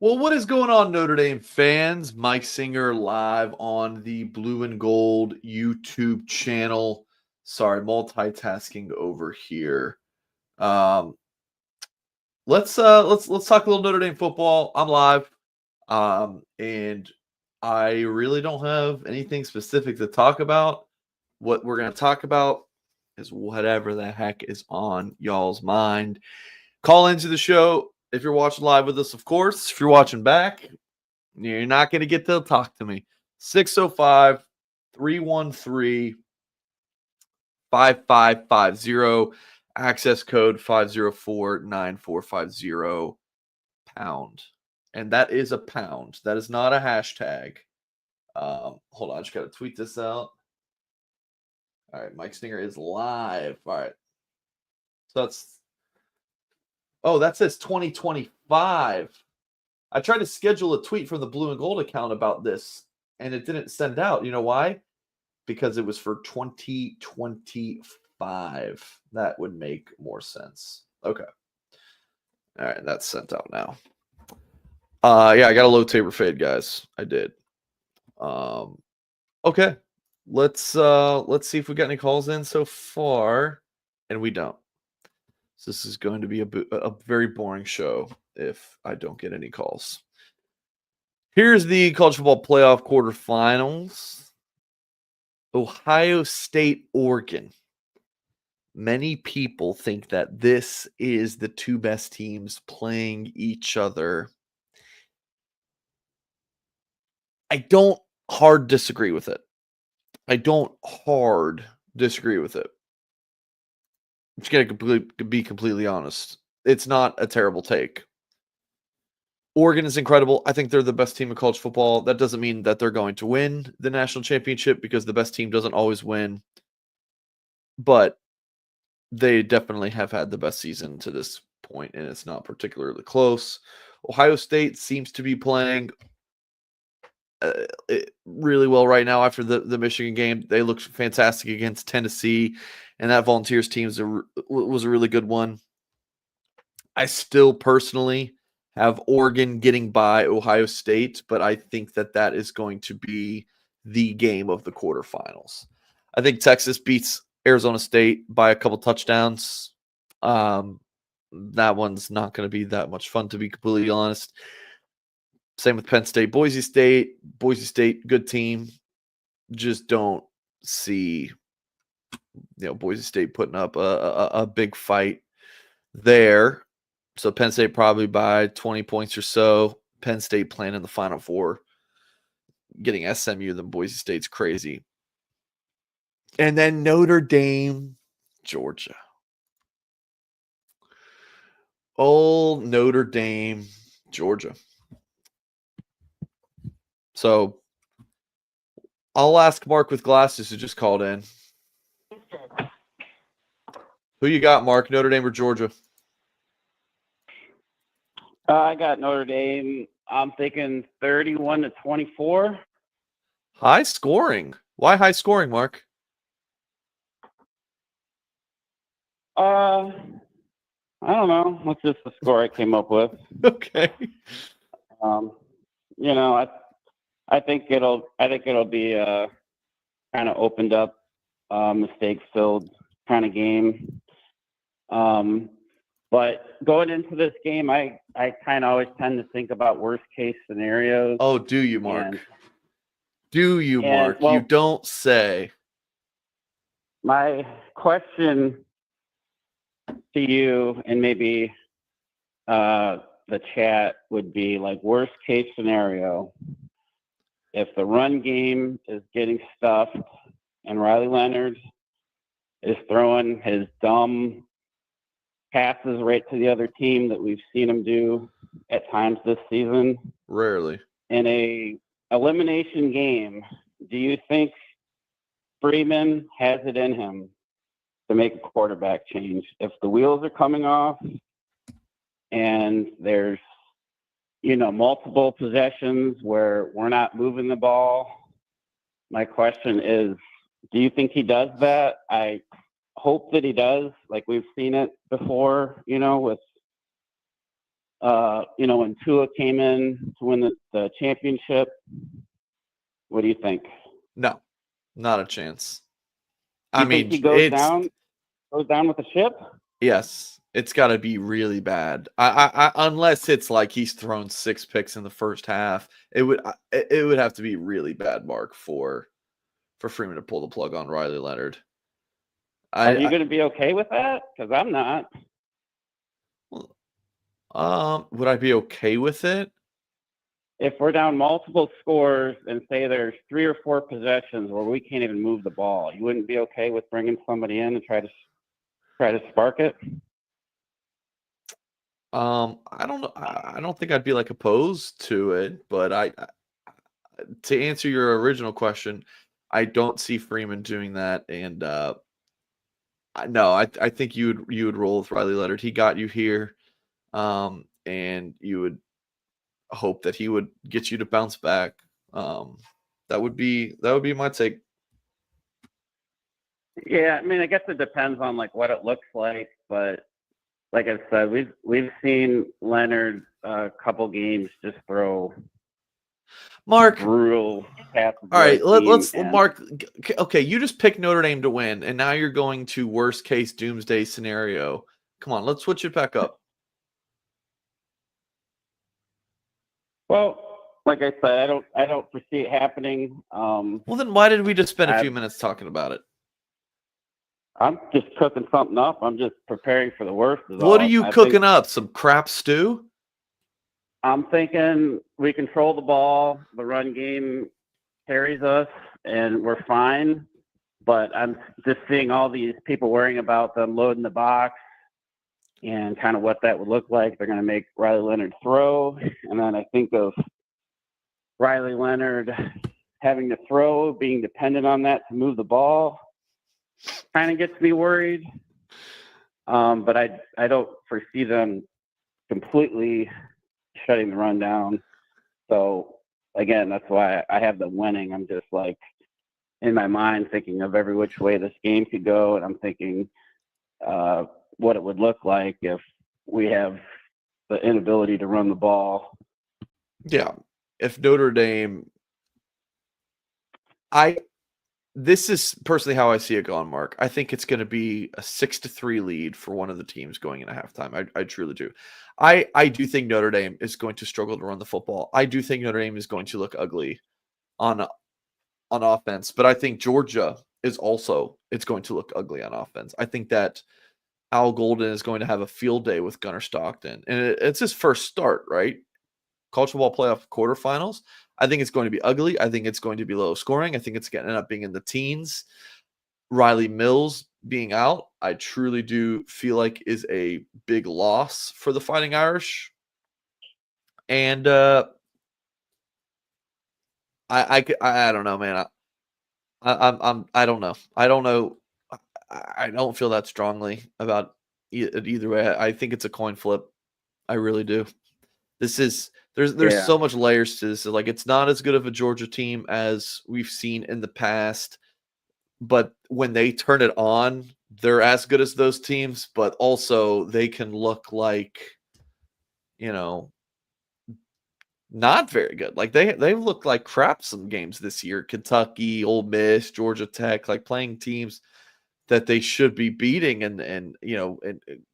Well, what is going on, Notre Dame fans? Mike Singer live on the Blue and Gold YouTube channel. Sorry, multitasking over here. Let's talk a little Notre Dame football. I'm live, and I really don't have anything specific to talk about. What we're going to talk about is whatever the heck is on y'all's mind. Call into the show if you're watching live with us, of course. If you're watching back, you're not going to get to talk to me. 605 313 5550. Access code 504-9450 pound. And that is a pound. That is not a hashtag. Hold on, I just got to tweet this out. All right, Mike Stinger is live. All right. So that says 2025. I tried to schedule a tweet from the Blue and Gold account about this, and it didn't send out. You know why? Because it was for 2025. That would make more sense. Okay. All right, that's sent out now. Yeah, I got a low taper fade, guys. I did. Okay. Let's see if we got any calls in so far, and we don't. So this is going to be a very boring show if I don't get any calls. Here's the college football playoff quarterfinals. Ohio State, Oregon. Many people think that this is the two best teams playing each other. I don't hard disagree with it. I'm just going to be completely honest. It's not a terrible take. Oregon is incredible. I think they're the best team in college football. That doesn't mean that they're going to win the national championship because the best team doesn't always win. But they definitely have had the best season to this point, and it's not particularly close. Ohio State seems to be playing really well right now after the Michigan game. They looked fantastic against Tennessee, and that Volunteers team was a really good one. I still personally have Oregon getting by Ohio State, but I think that is going to be the game of the quarterfinals. I think Texas beats Arizona State by a couple touchdowns. That one's not going to be that much fun, to be completely honest. Same with Penn State, Boise State. Boise State, good team. Just don't see, Boise State putting up a big fight there. So Penn State probably by 20 points or so. Penn State playing in the Final Four. Getting SMU than Boise State's crazy. And then Notre Dame, Georgia. Old Notre Dame, Georgia. So I'll ask Mark with glasses who just called in. Who you got, Mark? Notre Dame or Georgia? I got Notre Dame. I'm thinking 31-24. High scoring. Why high scoring, Mark? I don't know. That's just the score I came up with. Okay. I think it'll be a kind of opened up, mistake-filled kind of game. But going into this game, I kind of always tend to think about worst-case scenarios. Oh, do you, Mark? Mark? Well, you don't say. My question to you and maybe the chat would be like worst-case scenario. If the run game is getting stuffed and Riley Leonard is throwing his dumb passes right to the other team that we've seen him do at times this season. Rarely. In a elimination game, do you think Freeman has it in him to make a quarterback change? If the wheels are coming off and there's, multiple possessions where we're not moving the ball, my question is, do you think he does that? I hope that he does. Like we've seen it before, with when Tua came in to win the championship? What do you think? No, not a chance. You think he goes down with the ship? Yes, it's got to be really bad. I unless it's like he's thrown 6 picks in the first half, it would have to be really bad, Mark, for Freeman to pull the plug on Riley Leonard. Are you going to be okay with that? Because I'm not. Would I be okay with it? If we're down multiple scores and say there's 3 or 4 possessions where we can't even move the ball, you wouldn't be okay with bringing somebody in and try to spark it? I don't know. I don't think I'd be like opposed to it, but to answer your original question, I don't see Freeman doing that, and no, I think you would roll with Riley Leonard. He got you here, and you would hope that he would get you to bounce back. That would be my take. Yeah, I mean, I guess it depends on like what it looks like, but like I said, we've seen Leonard a couple games just throw Mark brutal passes. All right, let's Mark. Okay, you just picked Notre Dame to win, and now you're going to worst case doomsday scenario. Come on, let's switch it back up. Well, like I said, I don't foresee it happening. Well, then why did we just spend a few minutes talking about it? I'm just cooking something up. I'm just preparing for the worst. What are you cooking up? Some crap stew? I'm thinking we control the ball, the run game carries us, and we're fine. But I'm just seeing all these people worrying about them loading the box and kind of what that would look like. They're going to make Riley Leonard throw. And then I think of Riley Leonard having to throw, being dependent on that to move the ball. Kind of gets me worried. But I don't foresee them completely shutting the run down. So, again, that's why I have them winning. I'm just like in my mind thinking of every which way this game could go, and I'm thinking what it would look like if we have the inability to run the ball. Yeah, if Notre Dame, this is personally how I see it going, Mark. I think it's going to be a 6-3 lead for one of the teams going into halftime. I truly do. I do think Notre Dame is going to struggle to run the football. I do think Notre Dame is going to look ugly on offense, but I think Georgia is also going to look ugly on offense. I think that Al Golden is going to have a field day with Gunnar Stockton, and it's his first start, right? College football playoff quarterfinals. I think it's going to be ugly. I think it's going to be low scoring. I think it's going to end up being in the teens. Riley Mills being out, I truly do feel like is a big loss for the Fighting Irish. And I don't know, man. I don't know. I don't know. I don't feel that strongly about either way. I think it's a coin flip. I really do. There's so much layers to this. Like, it's not as good of a Georgia team as we've seen in the past, but when they turn it on, they're as good as those teams, but also they can look like, not very good. Like they've looked like crap some games this year. Kentucky, Ole Miss, Georgia Tech, like playing teams that they should be beating and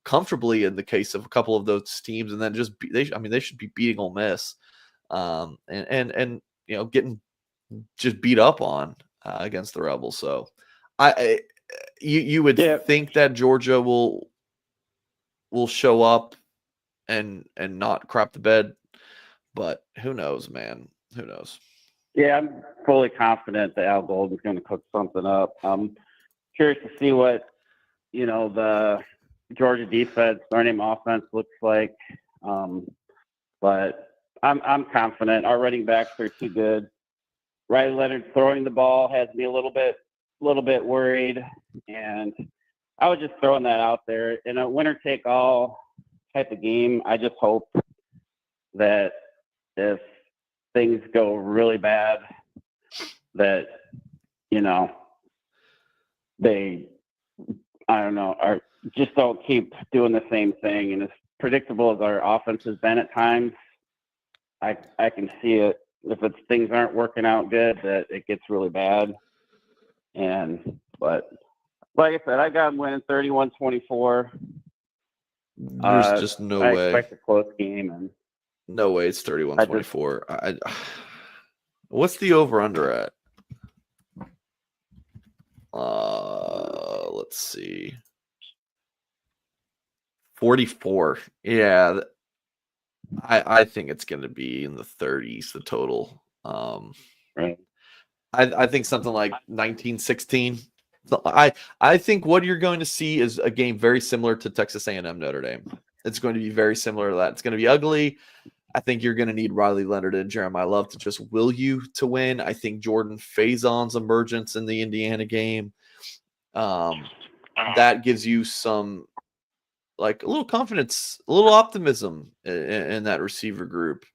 comfortably in the case of a couple of those teams, and then they should be beating Ole Miss, and getting just beat up on against the Rebels. So you would think that Georgia will show up and not crap the bed, but who knows, man? Who knows? Yeah, I'm fully confident that Al Golden's going to cook something up. Curious to see what the Georgia defense, Notre Dame offense looks like, but I'm confident. Our running backs are too good. Riley Leonard throwing the ball has me a little bit worried, and I was just throwing that out there in a winner take all type of game. I just hope that if things go really bad, that they, I don't know, just don't keep doing the same thing and just predictable as our offense has been at times, I can see it. If things aren't working out good, that it gets really bad. But like I said, I got them winning 31-24. There's just no I way. expect a close game, and No way it's 31-24. What's the over-under at? Let's see. 44. Yeah. I think it's going to be in the 30s, the total. right. I think something like 19-16. I think what you're going to see is a game very similar to Texas A&M Notre Dame. It's going to be very similar to that. It's going to be ugly. I think you're going to need Riley Leonard and Jeremiah Love to just will you to win. I think Jordan Faison's emergence in the Indiana game, that gives you some, like, a little confidence, a little optimism in that receiver group.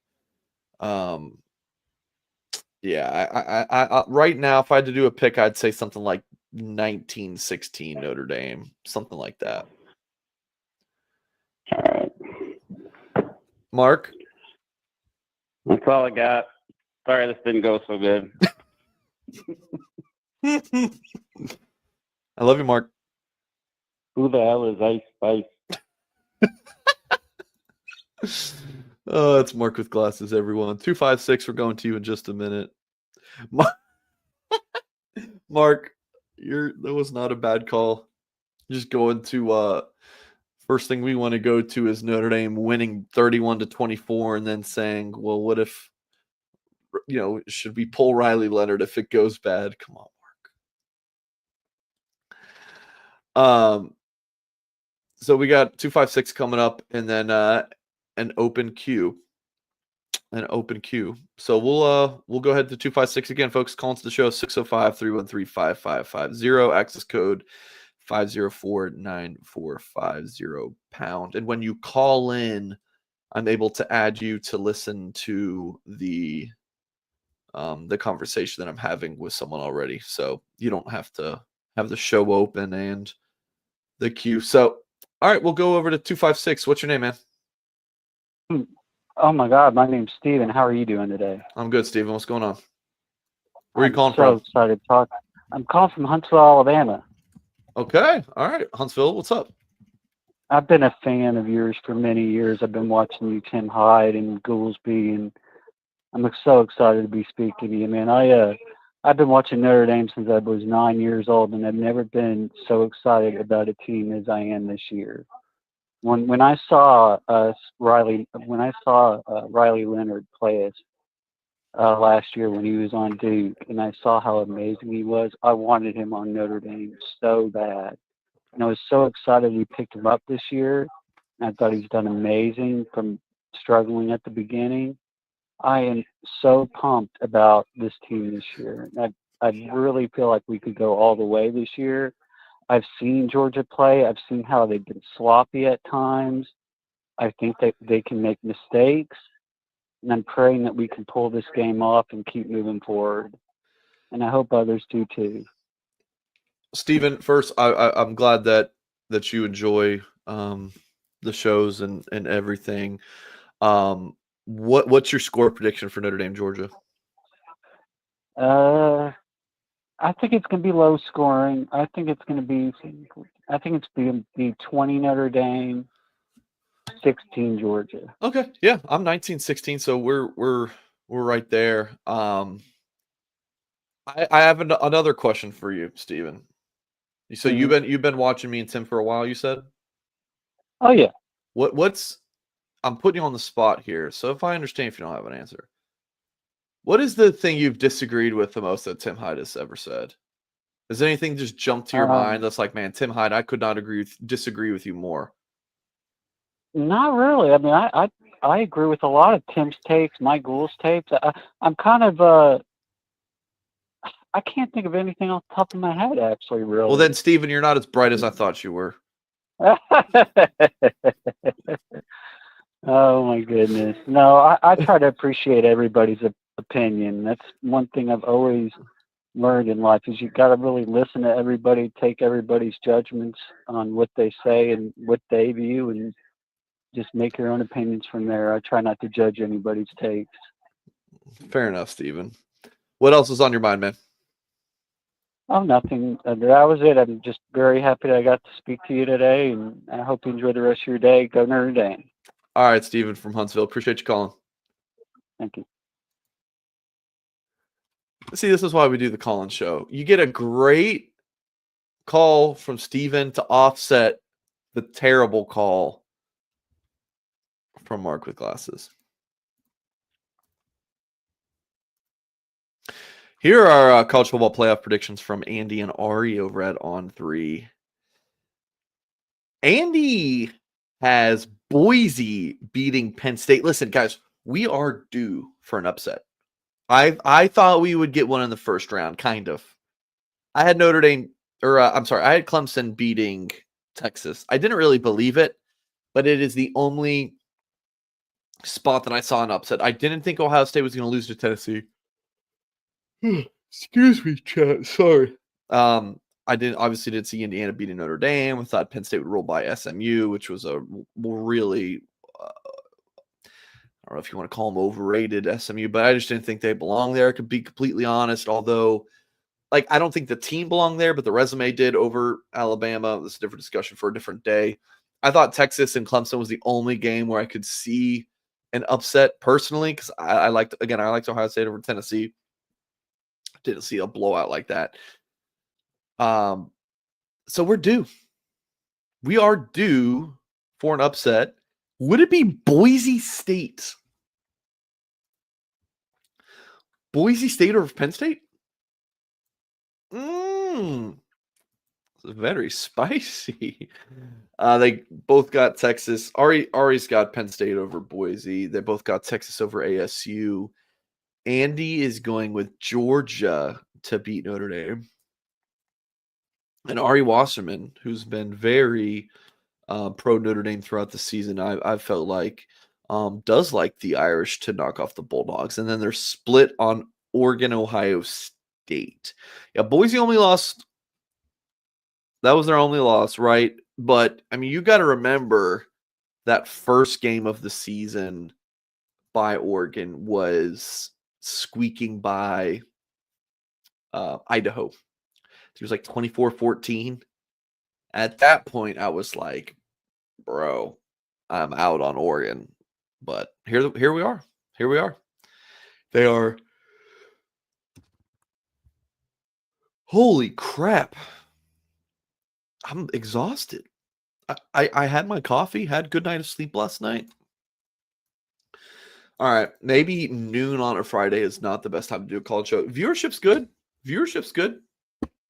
Yeah, I right now, if I had to do a pick, I'd say something like 19-16 Notre Dame, something like that. All right. Mark? That's all I got. Sorry this didn't go so good. I love you, Mark. Who the hell is Ice Spice? Oh, it's Mark with glasses, everyone. 256, we're going to you in just a minute. Mark, that was not a bad call. Just going to first thing we want to go to is Notre Dame winning 31-24, and then saying, well, what if, should we pull Riley Leonard if it goes bad? Come on, Mark. So we got 256 coming up, and then an open queue. So we'll go ahead to 256 again, folks. Call into the show 605-313-5550, access code 504-9450 #. And when you call in, I'm able to add you to listen to the conversation that I'm having with someone already. So you don't have to have the show open and the queue. So, all right, we'll go over to 256. What's your name, man? Oh my God, my name's Steven. How are you doing today? I'm good, Steven. What's going on? Where are you I'm calling so from? excited to talk. I'm calling from Huntsville, Alabama. Okay. All right. Huntsville, what's up? I've been a fan of yours for many years. I've been watching you, Tim Hyde and Goolsby, and I'm so excited to be speaking to you, man. I've been watching Notre Dame since I was 9 years old, and I've never been so excited about a team as I am this year. When I saw Riley Leonard play us last year when he was on Duke, and I saw how amazing he was, I wanted him on Notre Dame so bad. And I was so excited we picked him up this year. And I thought he's done amazing from struggling at the beginning. I am so pumped about this team this year. I really feel like we could go all the way this year. I've seen Georgia play. I've seen how they've been sloppy at times. I think that they can make mistakes. And I'm praying that we can pull this game off and keep moving forward. And I hope others do too. Steven, first, I'm glad that you enjoy the shows and everything. What's your score prediction for Notre Dame, Georgia? I think it's going to be low scoring. I think it's going to be 20 Notre Dame, 16 Georgia. Okay, yeah, I'm 19-16, so we're right there. I have another question for you, Steven. So you've been watching me and Tim for a while, you said? Oh yeah. I'm putting you on the spot here, so if I understand if you don't have an answer. What is the thing you've disagreed with the most that Tim Hyde has ever said? Has anything just jumped to your mind that's like, man, Tim Hyde, I could not disagree with you more? Not really. I mean, I agree with a lot of Tim's takes, Mike Gould's takes. I'm kind of I can't think of anything off the top of my head, actually, really. Well, then, Steven, you're not as bright as I thought you were. Oh, my goodness. No, I try to appreciate everybody's opinion. That's one thing I've always learned in life is you've got to really listen to everybody, take everybody's judgments on what they say and what they view, and just make your own opinions from there. I try not to judge anybody's takes. Fair enough, Steven. What else is on your mind, man? Oh, nothing. That was it. I'm just very happy that I got to speak to you today, and I hope you enjoy the rest of your day. Go Notre Dame. All right, Steven from Huntsville. Appreciate you calling. Thank you. See, this is why we do the call-in show. You get a great call from Steven to offset the terrible call from Mark with glasses. Here are our college football playoff predictions from Andy and Ari over at On3. Andy has Boise beating Penn State. Listen, guys, we are due for an upset. I thought we would get one in the first round, kind of. I had Notre Dame, I had Clemson beating Texas. I didn't really believe it, but it is the only spot that I saw an upset. I didn't think Ohio State was going to lose to Tennessee. Excuse me, chat. Sorry. I obviously didn't see Indiana beating Notre Dame. I thought Penn State would roll by SMU, which was a really, I don't know if you want to call them overrated SMU, but I just didn't think they belong there, to be completely honest. Although, I don't think the team belonged there, but the resume did over Alabama. This is a different discussion for a different day. I thought Texas and Clemson was the only game where I could see an upset personally, because I liked Ohio State over Tennessee. Didn't see a blowout like that. So we're due. We are due for an upset. Would it be Boise State? Boise State over Penn State? It's very spicy. They both got Texas. Ari's got Penn State over Boise. They both got Texas over ASU. Andy is going with Georgia to beat Notre Dame. And Ari Wasserman, who's been very pro Notre Dame throughout the season, I've felt like does like the Irish to knock off the Bulldogs. And then they're split on Oregon, Ohio State. Yeah, Boise only lost. That was their only loss, right? But, I mean, you got to remember that first game of the season by Oregon was squeaking by Idaho. It was like 24-14. At that point, I was like, bro, I'm out on Oregon. But here we are. Here we are. They are. Holy crap. I'm exhausted. I had my coffee, had a good night of sleep last night. All right. Maybe noon on a Friday is not the best time to do a college show. Viewership's good. Viewership's good.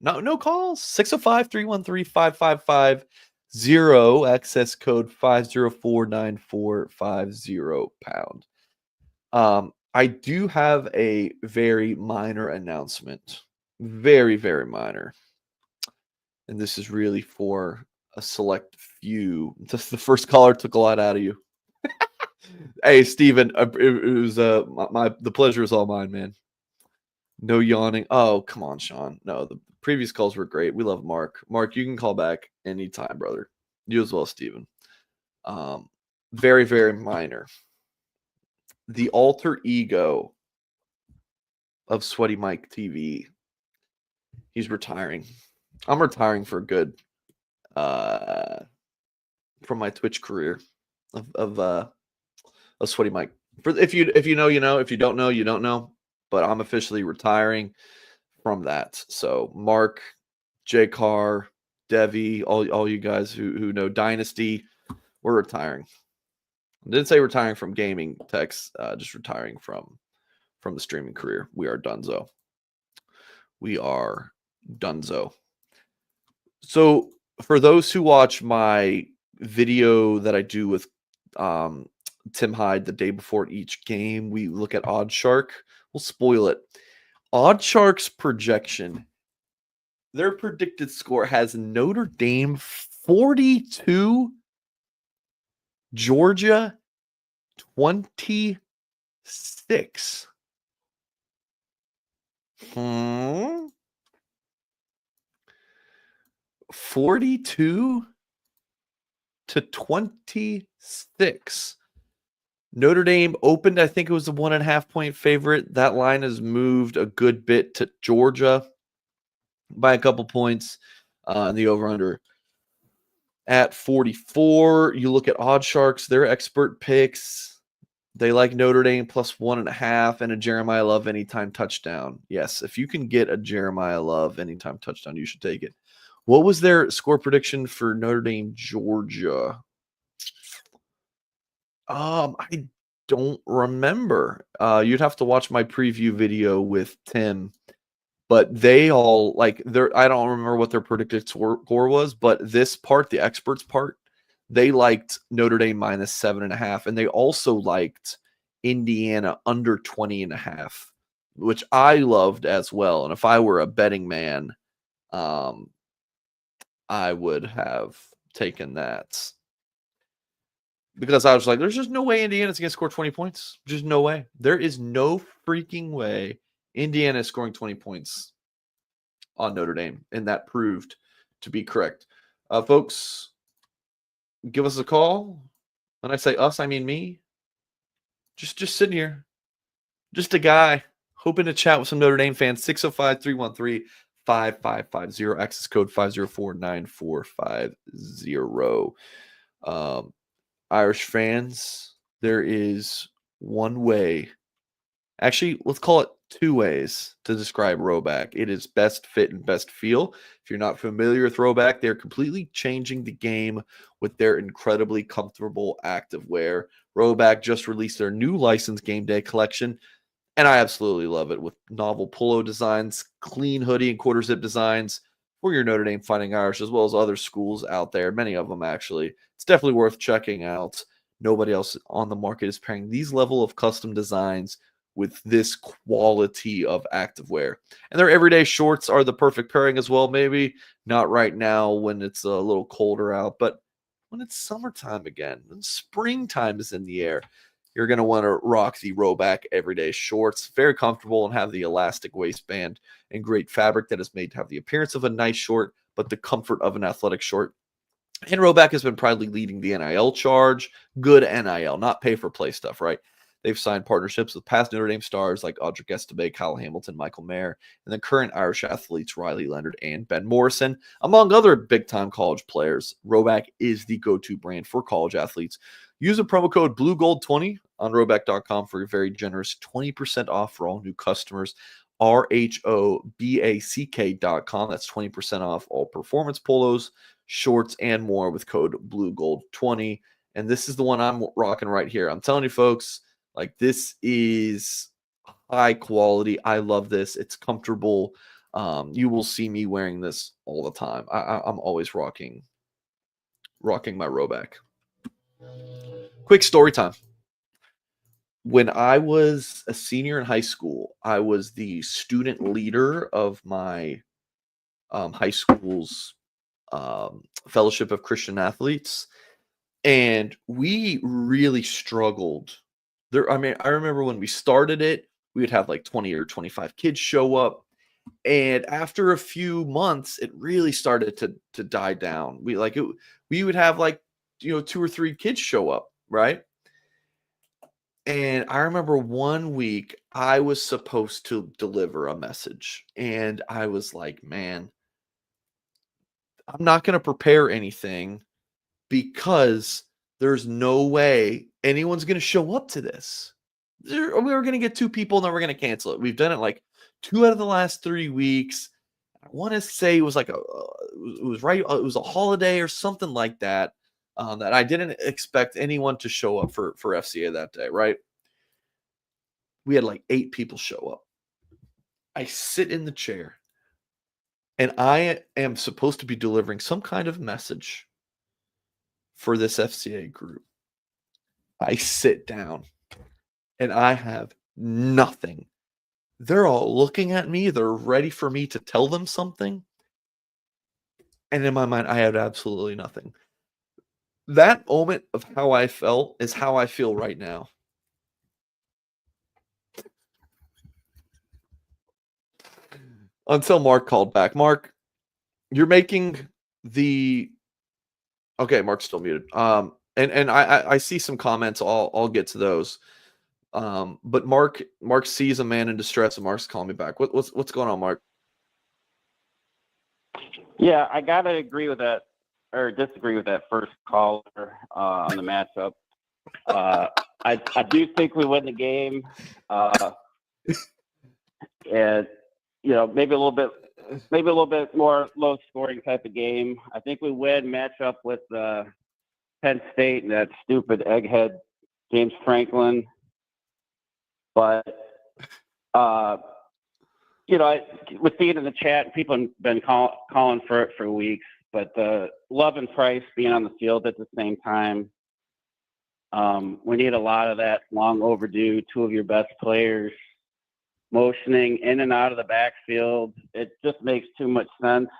No calls. 605-313-5550. Access code 5049450 #. I do have a very minor announcement. Very, very minor. And this is really for a select few. Just the first caller took a lot out of you. Hey, Steven, it was the pleasure is all mine, man. No yawning. Oh, come on, Sean. No, the previous calls were great. We love Mark. Mark, you can call back anytime, brother. You as well, Steven. Very, very minor. The alter ego of Sweaty Mike TV. He's retiring. I'm retiring for good. From my Twitch career of Sweaty Mike. If you know, you know. If you don't know, you don't know. But I'm officially retiring from that. So Mark, J Carr, Devi, all you guys who know Dynasty, we're retiring. I didn't say retiring from gaming techs, just retiring from the streaming career. We are donezo. We are donezo. So for those who watch my video that I do with Tim Hyde the day before each game, we look at Odd Shark. We'll spoil it. Odd Shark's projection, their predicted score has Notre Dame 42, Georgia 26. 42 to to 26. Notre Dame opened, I think it was a 1.5 point favorite. That line has moved a good bit to Georgia by a couple points. And the over-under at 44. You look at Odd Sharks, their expert picks. They like Notre Dame plus 1.5 and a Jeremiah Love anytime touchdown. Yes, if you can get a Jeremiah Love anytime touchdown, you should take it. What was their score prediction for Notre Dame, Georgia? I don't remember. You'd have to watch my preview video with Tim. But they all like I don't remember what their predicted score was, but this part, the experts part, they liked Notre Dame minus 7.5, and they also liked Indiana under 20.5, which I loved as well. And if I were a betting man, I would have taken that. Because I was like, there's just no way Indiana's going to score 20 points. Just no way. There is no freaking way Indiana is scoring 20 points on Notre Dame. And that proved to be correct. Folks, give us a call. When I say us, I mean me. Just sitting here. Just a guy hoping to chat with some Notre Dame fans. 605-313-5550. Access code 504-9450. Irish fans, there is one way. Actually, let's call it two ways to describe Rhoback. It is best fit and best feel. If you're not familiar with Rhoback, they're completely changing the game with their incredibly comfortable activewear. Rhoback just released their new licensed game day collection, and I absolutely love it with novel polo designs, clean hoodie and quarter zip designs for your Notre Dame Fighting Irish, as well as other schools out there, many of them actually. It's definitely worth checking out. Nobody else on the market is pairing these level of custom designs with this quality of activewear. And their everyday shorts are the perfect pairing as well. Maybe not right now when it's a little colder out, but when it's summertime again, when springtime is in the air, you're going to want to rock the Rhoback everyday shorts. Very comfortable and have the elastic waistband and great fabric that is made to have the appearance of a nice short, but the comfort of an athletic short. And Rhoback has been proudly leading the NIL charge. Good NIL, not pay-for-play stuff, right? They've signed partnerships with past Notre Dame stars like Audric Estime, Kyle Hamilton, Michael Mayer, and the current Irish athletes Riley Leonard and Ben Morrison, among other big-time college players. Rhoback is the go-to brand for college athletes. Use the promo code BLUEGOLD20 on Rhoback.com for a very generous 20% off for all new customers. RHOBACK.com. That's 20% off all performance polos, shorts, and more with code BLUEGOLD20. And this is the one I'm rocking right here. I'm telling you, folks, like this is high quality. I love this. It's comfortable. You will see me wearing this all the time. I'm always rocking my Rhoback. Quick story time. When I was a senior in high school, I was the student leader of my high school's Fellowship of Christian Athletes, and we really struggled. I remember when we started it, we would have like 20 or 25 kids show up, and after a few months, it really started to die down. We would have like 2 or 3 kids show up, right? And I remember one week I was supposed to deliver a message, and I was like, man, I'm not going to prepare anything because there's no way anyone's going to show up to this. We were going to get 2 people, and then we're going to cancel it. We've done it like 2 out of the last 3 weeks. I want to say it was like it was a holiday or something like that. That I didn't expect anyone to show up for FCA that day, right? We had like 8 people show up. I sit in the chair, and I am supposed to be delivering some kind of message for this FCA group. I sit down, and I have nothing. They're all looking at me. They're ready for me to tell them something. And in my mind, I had absolutely nothing. That moment of how I felt is how I feel right now. Until Mark called back. Mark, you're making the Okay, Mark's still muted. And I see some comments. I'll get to those. But Mark sees a man in distress, and Mark's calling me back. What's going on, Mark? Yeah, I gotta agree with that, or disagree with that first caller on the matchup. I do think we win the game, and maybe a little bit more low scoring type of game. I think we win matchup with Penn State and that stupid egghead James Franklin. But I was seeing in the chat, people have been calling for it for weeks. But Love and Price being on the field at the same time, we need a lot of that long overdue. Two of your best players motioning in and out of the backfield. It just makes too much sense.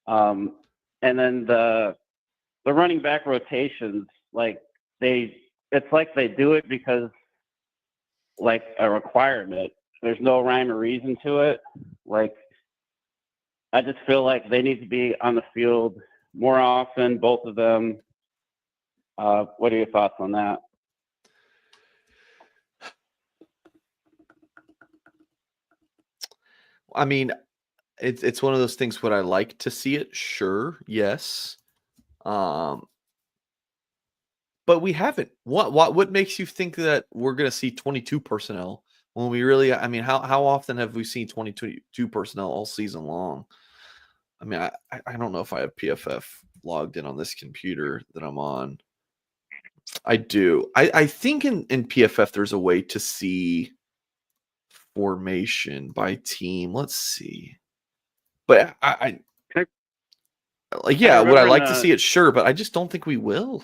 And then the running back rotations, it's like they do it because like a requirement. There's no rhyme or reason to it. I just feel like they need to be on the field more often, both of them. What are your thoughts on that? I mean, it's one of those things. Would I like to see it? Sure, yes. But we haven't. What makes you think that we're going to see 22 personnel when we really? I mean, how often have we seen 22 personnel all season long? I mean, I don't know if I have PFF logged in on this computer that I'm on. I do. I think in PFF there's a way to see formation by team. Let's see. But I would I like to see it? Sure, but I just don't think we will.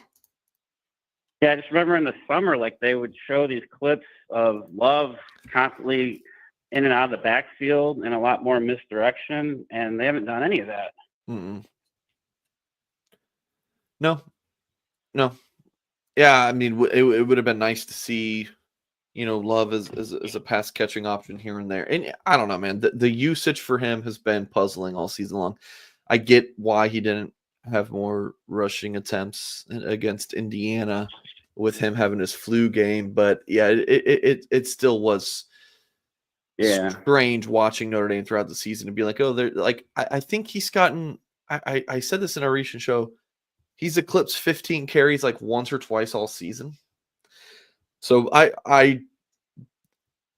Yeah, I just remember in the summer, they would show these clips of Love constantly in and out of the backfield and a lot more misdirection, and they haven't done any of that. Mm-mm. No. Yeah, I mean, it would have been nice to see, Love as a pass catching option here and there. And I don't know, man. The usage for him has been puzzling all season long. I get why he didn't have more rushing attempts against Indiana with him having his flu game, but yeah, it still was strange watching Notre Dame throughout the season and be like, oh, they're like, I think he's gotten. I said this in a recent show. He's eclipsed 15 carries once or twice all season. So I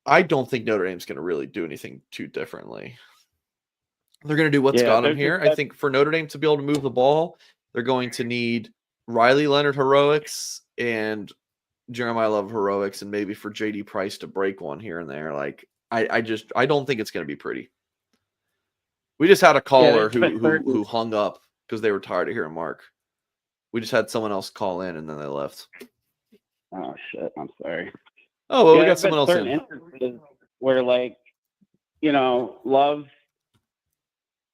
don't think Notre Dame's going to really do anything too differently. They're going to do what's got them here. I think for Notre Dame to be able to move the ball, they're going to need Riley Leonard heroics and Jeremiah Love heroics, and maybe for JD Price to break one here and there. I don't think it's going to be pretty. We just had a caller who hung up because they were tired of hearing Mark. We just had someone else call in and then they left. Oh shit! I'm sorry. Oh well, we got someone else in. Instances where Love,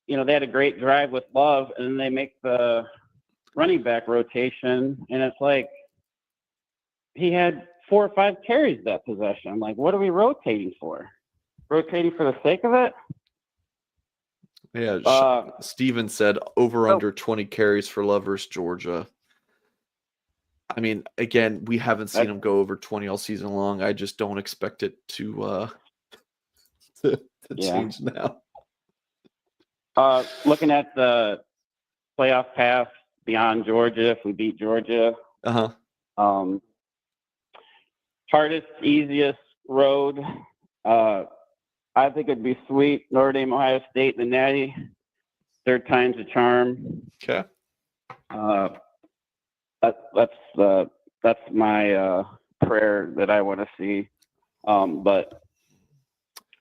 they had a great drive with Love, and then they make the running back rotation, and it's like he had 4 or 5 carries that possession. I'm like, what are we rotating for? Rotating for the sake of it? Yeah, Steven said over/under 20 carries for Love versus Georgia. I mean, again, we haven't seen him go over 20 all season long. I just don't expect it to change now. Looking at the playoff path beyond Georgia, if we beat Georgia, hardest, easiest road. I think it'd be sweet. Notre Dame, Ohio State, the Natty. 3rd time's a charm. Okay. That's my prayer that I want to see. But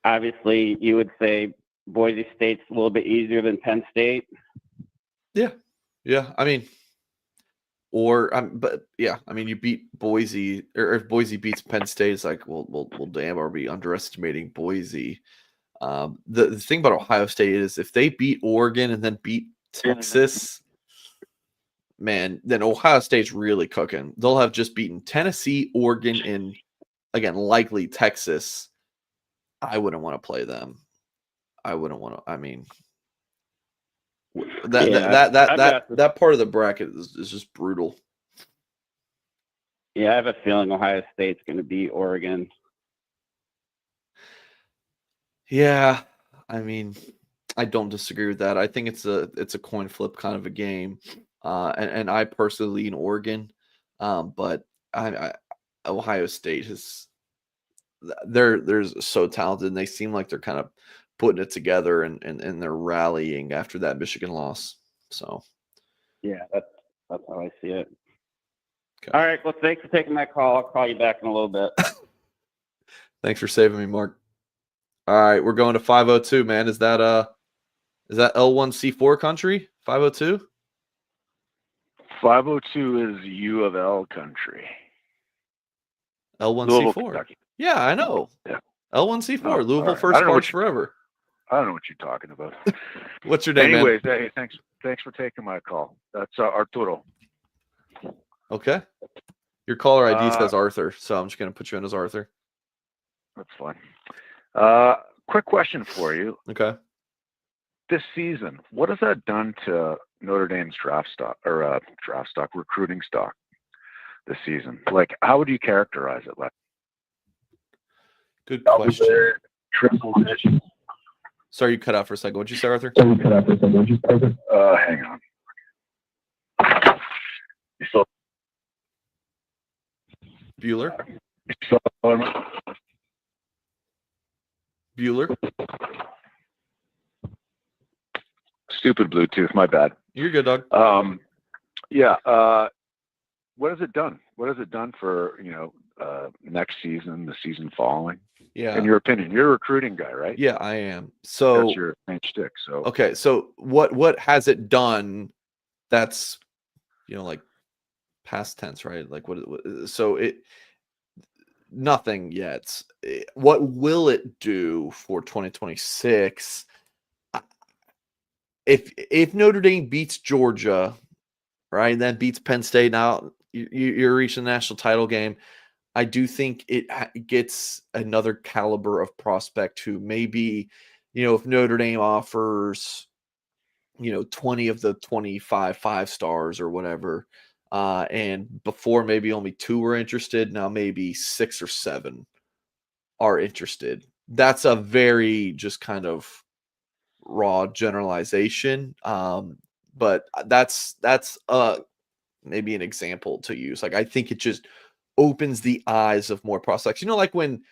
obviously, you would say Boise State's a little bit easier than Penn State. Yeah. I mean, you beat Boise, or if Boise beats Penn State, it's like, well, damn, are we underestimating Boise? The thing about Ohio State is if they beat Oregon and then beat Texas, man, then Ohio State's really cooking. They'll have just beaten Tennessee, Oregon, and again, likely Texas. I wouldn't want to play them. I wouldn't want to. I mean, That part of the bracket is just brutal. Yeah, I have a feeling Ohio State's going to beat Oregon. Yeah, I mean, I don't disagree with that. I think it's a coin flip kind of a game, and I personally lean Oregon, but Ohio State they're so talented, and they seem like they're kind of putting it together, and they're rallying after that Michigan loss. So yeah, that's how I see it. Okay. All right, well, thanks for taking my call. I'll call you back in a little bit. Thanks for saving me, Mark. All right, we're going to 502, man. Is that L1C4 country? 502? 502 is U of L country. L1C4. Louisville, Kentucky. Yeah, I know. Yeah. L1C4, Oh, Louisville right. first parts forever. I don't know what you're talking about. What's your name, Anyways, man? hey, thanks for taking my call. That's Arturo. Okay. Your caller ID says Arthur, so I'm just going to put you in as Arthur. That's fine. Quick question for you. Okay. This season, what has that done to Notre Dame's recruiting stock this season? Like, how would you characterize it? Like, good question. Triple digits. Sorry, you cut out for a second. What'd you say, Arthur? Hang on. You still Bueller? on? Bueller? Stupid Bluetooth, my bad. You're good, dog. Yeah. What has it done? What has it done for, next season, the season following? Yeah. In your opinion, you're a recruiting guy, right? Yeah, I am. So that's your main shtick. So okay, so what has it done? That's like past tense, right? Like nothing yet. What will it do for 2026? If Notre Dame beats Georgia, right, and then beats Penn State, now you're reaching the national title game. I do think it gets another caliber of prospect who maybe, if Notre Dame offers, 20 of the 25 5-stars or whatever, and before maybe only 2 were interested, now maybe 6 or 7 are interested. That's a very just kind of raw generalization, but that's maybe an example to use. Like, I think it just opens the eyes of more prospects. Like when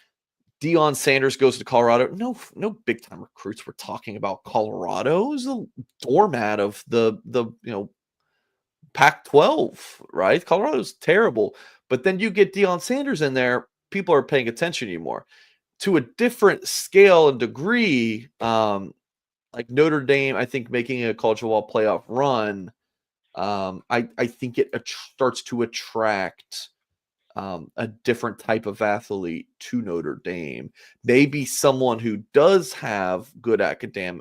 Deion Sanders goes to Colorado, no big time recruits were talking about Colorado. It was a doormat of the Pac-12, right? Colorado's terrible. But then you get Deion Sanders in there, people are paying attention anymore. To a different scale and degree, like Notre Dame, I think making a college football playoff run, I think it starts to attract a different type of athlete to Notre Dame. Maybe someone who does have good academic,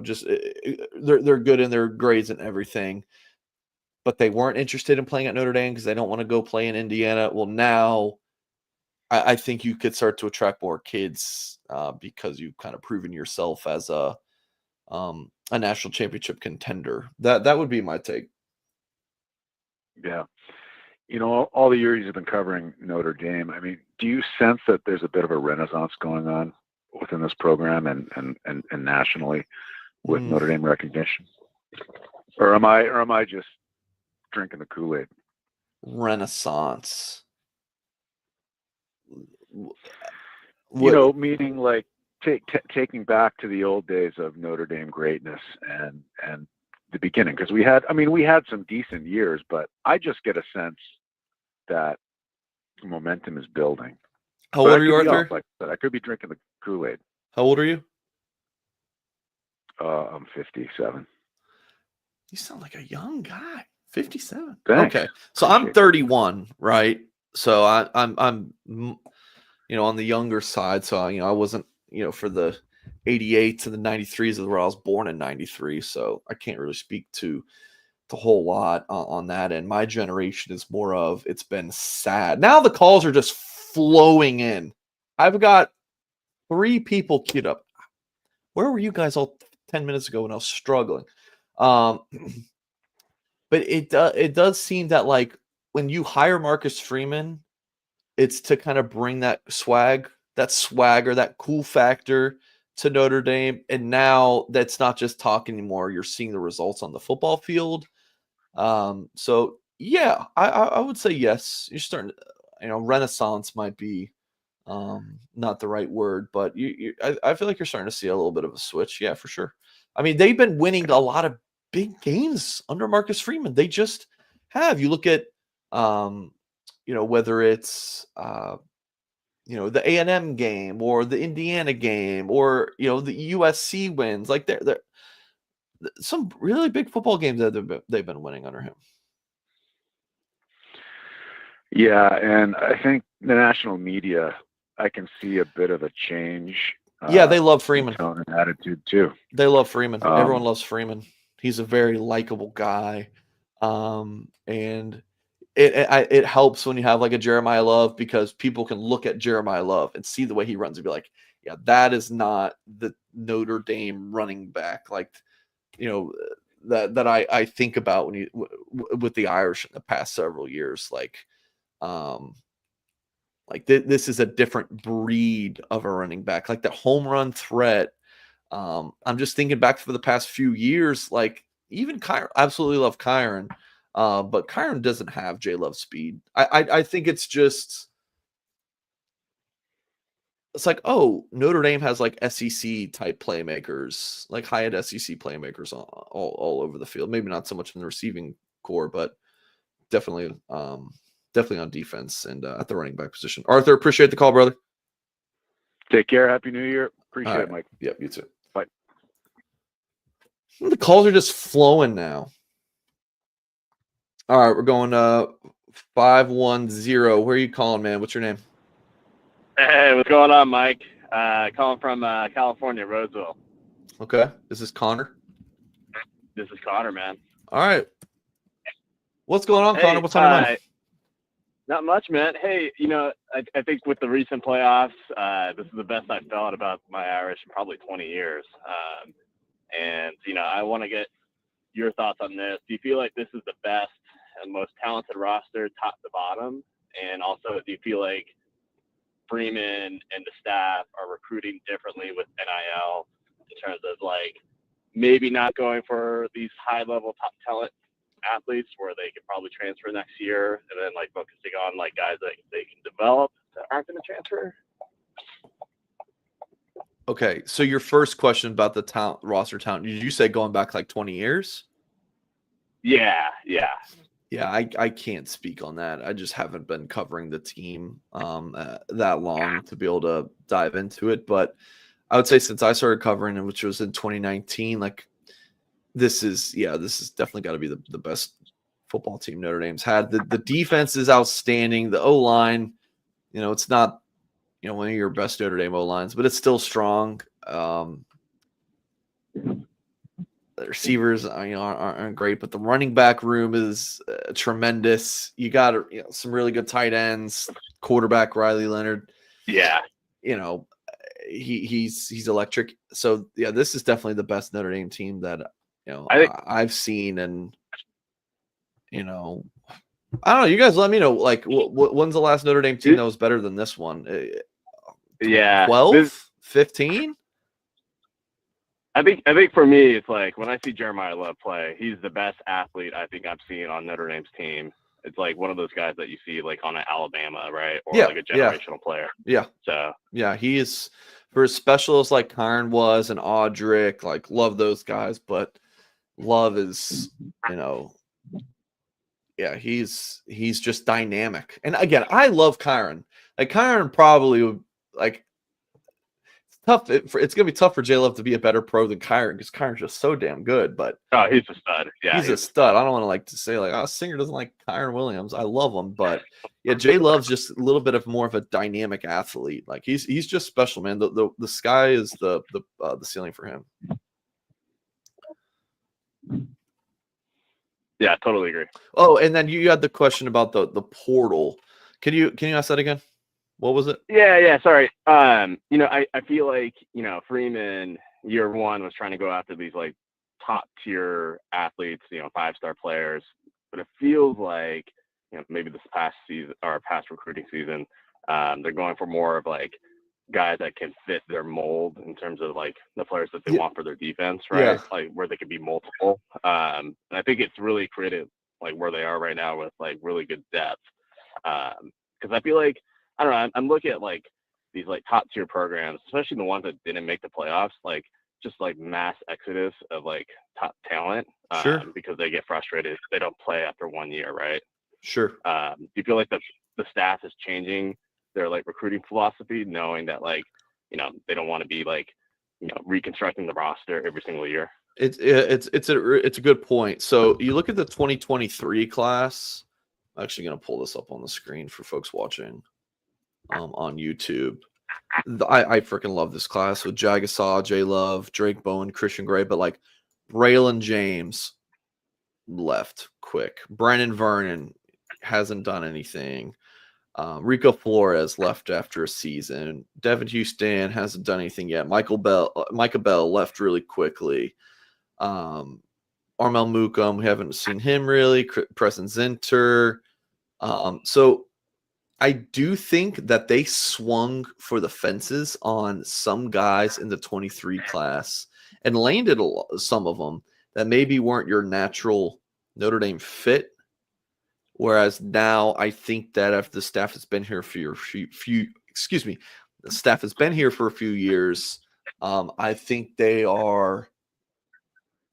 just they're good in their grades and everything, but they weren't interested in playing at Notre Dame because they don't want to go play in Indiana. Well, now I think you could start to attract more kids because you've kind of proven yourself as a national championship contender. That would be my take. Yeah. All the years you've been covering Notre Dame, I mean, do you sense that there's a bit of a renaissance going on within this program and nationally with Notre Dame recognition? Or am I just drinking the Kool-Aid? Renaissance. Meaning like taking back to the old days of Notre Dame greatness and the beginning, because we had some decent years, but I just get a sense that momentum is building. How old are you, Arthur? Like that, I could be drinking the Kool-Aid. How old are you? I'm 57. You sound like a young guy. 57. Thanks. Okay, so I'm 31, right? So I'm on the younger side. So I wasn't for the 88s and the 93s is where I was born in 93. So I can't really speak to the whole lot on that. And my generation is more of, it's been sad. Now the calls are just flowing in. I've got 3 people queued up. where were you guys all 10 minutes ago when I was struggling? But it does seem that like when you hire Marcus Freeman, it's to kind of bring that swagger, that cool factor to Notre Dame. And now that's not just talk anymore. You're seeing the results on the football field. So yeah, I would say yes. You're starting to, renaissance might be not the right word, but I feel like you're starting to see a little bit of a switch. Yeah, for sure. I mean, they've been winning a lot of big games under Marcus Freeman. They just have. You look at whether it's the A&M game or the Indiana game or the USC wins, like they're some really big football games that they've been winning under him. Yeah, and I think the national media, I can see a bit of a change. Yeah, they love Freeman. Tone and attitude too. They love Freeman. Everyone loves Freeman. He's a very likable guy, and it helps when you have like a Jeremiah Love, because people can look at Jeremiah Love and see the way he runs and be like, yeah, that is not the Notre Dame running back like that I think about when with the Irish in the past several years. This is a different breed of a running back, like the home run threat. I'm just thinking back for the past few years, like even Kyron, absolutely love Kyron, but Kyron doesn't have J Love speed. I think it's like, oh, Notre Dame has like SEC type playmakers, like high-end SEC playmakers all over the field. Maybe not so much in the receiving core, but definitely on defense and at the running back position. Arthur, appreciate the call, brother. Take care. Happy New Year. Appreciate it, Mike. Yep, you too. Bye. The calls are just flowing now. All right, we're going 510. Where are you calling, man? What's your name? Hey, what's going on, Mike? Calling from California, Roseville. Okay. This is Connor. This is Connor, man. All right. What's going on, Connor? What's on your mind? Not much, man. Hey, I think with the recent playoffs, this is the best I've felt about my Irish in probably 20 years. And I want to get your thoughts on this. Do you feel like this is the best and most talented roster, top to bottom? And also, do you feel like Freeman and the staff are recruiting differently with NIL in terms of like maybe not going for these high-level top talent athletes where they could probably transfer next year, and then like focusing on like guys that they can develop that aren't going to transfer? Okay, so your first question about the talent roster talent, did you say going back like 20 years? Yeah. I can't speak on that. I just haven't been covering the team that long to be able to dive into it. But I would say since I started covering it, which was in 2019, like this is definitely got to be the best football team Notre Dame's had. The defense is outstanding. The O-line, it's not one of your best Notre Dame O-lines, but it's still strong. The receivers, aren't great, but the running back room is tremendous. You got some really good tight ends. Quarterback Riley Leonard. Yeah. He's electric. So yeah, this is definitely the best Notre Dame team that I've seen, and I don't know. You guys let me know. Like, when's the last Notre Dame team that was better than this one? Yeah, 12, 15. I think for me, it's like when I see Jeremiah Love play, he's the best athlete I think I've seen on Notre Dame's team. It's like one of those guys that you see like on an Alabama, right? Or like a generational player. Yeah. So yeah, he is for as special as like Karn was and Audric, like love those guys, but Love is, he's just dynamic. And again, I love Kyron. Like Kyron probably would like. Tough. It's gonna be tough for J Love to be a better pro than Kyron because Kyron's just so damn good. But he's a stud. Yeah, he's a stud. I don't want to say like, Singer doesn't like Kyron Williams. I love him, but yeah, J Love's just a little bit of more of a dynamic athlete. Like he's just special, man. The sky is the ceiling for him. Yeah, totally agree. Oh, and then you had the question about the portal. Can you ask that again? What was it? Yeah. Sorry. I feel like, Freeman, year one was trying to go after these like top tier athletes, 5-star players, but it feels like, maybe this past season or past recruiting season, they're going for more of like guys that can fit their mold in terms of like the players that they want for their defense, right? Yeah. Like where they could be multiple. And I think it's really created like where they are right now with like really good depth. Because I feel like, I don't know, I'm looking at like these like top tier programs, especially the ones that didn't make the playoffs, like just like mass exodus of like top talent, Sure. because they get frustrated if they don't play after 1 year, right? Sure. Do you feel like the staff is changing their like recruiting philosophy, knowing that like, they don't want to be like, reconstructing the roster every single year? It's a good point. So you look at the 2023 class. I'm actually going to pull this up on the screen for folks watching on YouTube. I freaking love this class with Jagasaw, J Love, Drake Bowen, Christian Gray, but like Braylon James left quick. Brandon Vernon hasn't done anything. Rico Flores left after a season. Devin Houston hasn't done anything yet. Micah Bell left really quickly. Armel Mukum, we haven't seen him really. Preston Zinter. So I do think that they swung for the fences on some guys in the 23 class and landed some of them that maybe weren't your natural Notre Dame fit. Whereas now I think that if the staff has been here for the staff has been here for a few years, I think they are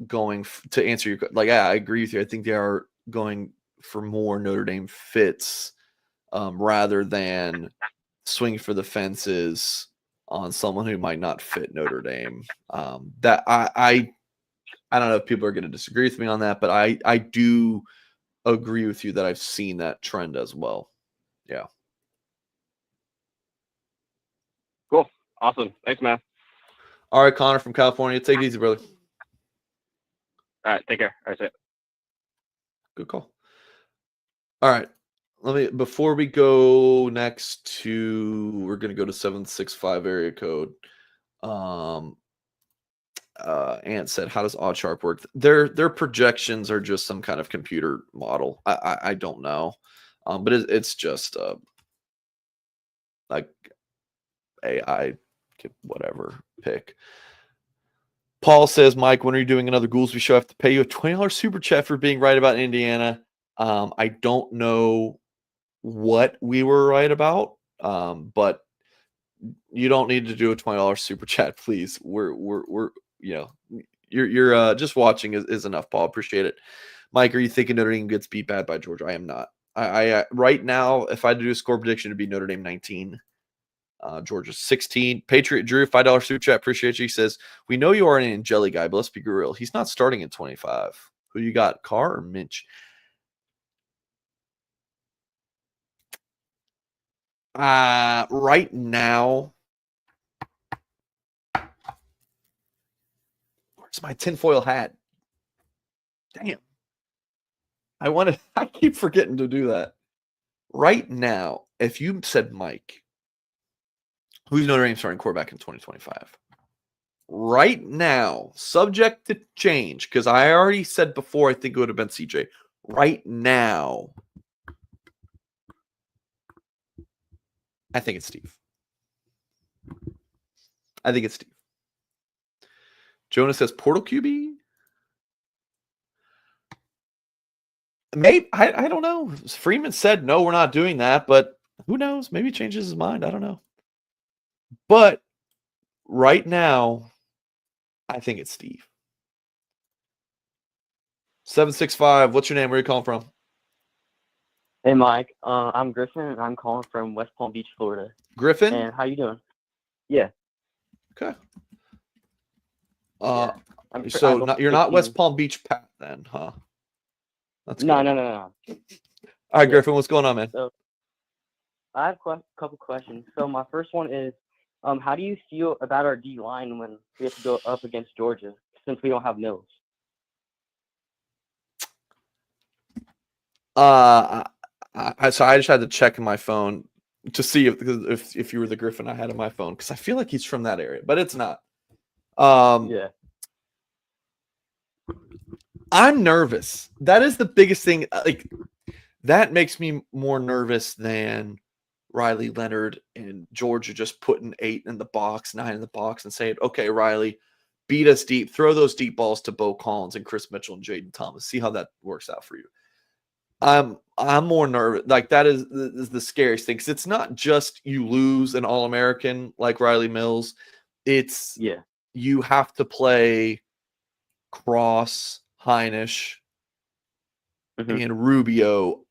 going to answer your, like, yeah, I agree with you. I think they are going for more Notre Dame fits rather than swing for the fences on someone who might not fit Notre Dame. That I don't know if people are going to disagree with me on that, but I do agree with you that I've seen that trend as well. Yeah. Cool. Awesome. Thanks, man. All right, Connor from California. Take it easy, brother. All right. Take care. All right. See ya. Good call. All right. Before we go next we're going to go to 765 area code. Ant said, how does OddsSharp work? Their projections are just some kind of computer model. I don't know. But it's just like AI, whatever pick. Paul says, Mike, when are you doing another Goolsby show? I have to pay you a $20 super chat for being right about Indiana. I don't know what we were right about, but you don't need to do a $20 super chat, please. We're you're just watching is enough, Paul. Appreciate it. Mike, are you thinking Notre Dame gets beat bad by Georgia? I am not. I right now, if I had to do a score prediction, it'd be Notre Dame 19. Georgia 16. Patriot Drew, $5 super chat. Appreciate you. He says, we know you are an Angeli guy, but let's be real. He's not starting at 25. Who you got, Carr or Minch? Right now, where's my tinfoil hat? Damn. I keep forgetting to do that. Right now, if you said Mike, who's Notre Dame starting quarterback in 2025? Right now, subject to change, because I already said before I think it would have been CJ. Right now, I think it's Steve. Jonas says portal QB. Maybe I don't know. Freeman said no, we're not doing that, but who knows? Maybe he changes his mind. I don't know. But right now, I think it's Steve. 765. What's your name? Where are you calling from? Hey, Mike. I'm Griffin, and I'm calling from West Palm Beach, Florida. Griffin? And how you doing? Yeah. Okay. Yeah. So you're not West Palm Beach Pat then, huh? That's No. All right, Griffin, what's going on, man? So I have a couple questions. So my first one is, how do you feel about our D line when we have to go up against Georgia since we don't have Mills? So I just had to check my phone to see if you were the Griffin I had on my phone, because I feel like he's from that area, but it's not. Yeah. I'm nervous. That is the biggest thing. Like, that makes me more nervous than Riley Leonard and Georgia just putting 8 in the box, 9 in the box, and saying, "Okay, Riley, beat us deep. Throw those deep balls to Bo Collins and Chris Mitchell and Jaden Thomas. See how that works out for you." I'm more nervous. Like, that is the scariest thing, because it's not just you lose an All-American like Riley Mills. It's Yeah. you have to play Cross, Heinisch, Mhm. and Rubio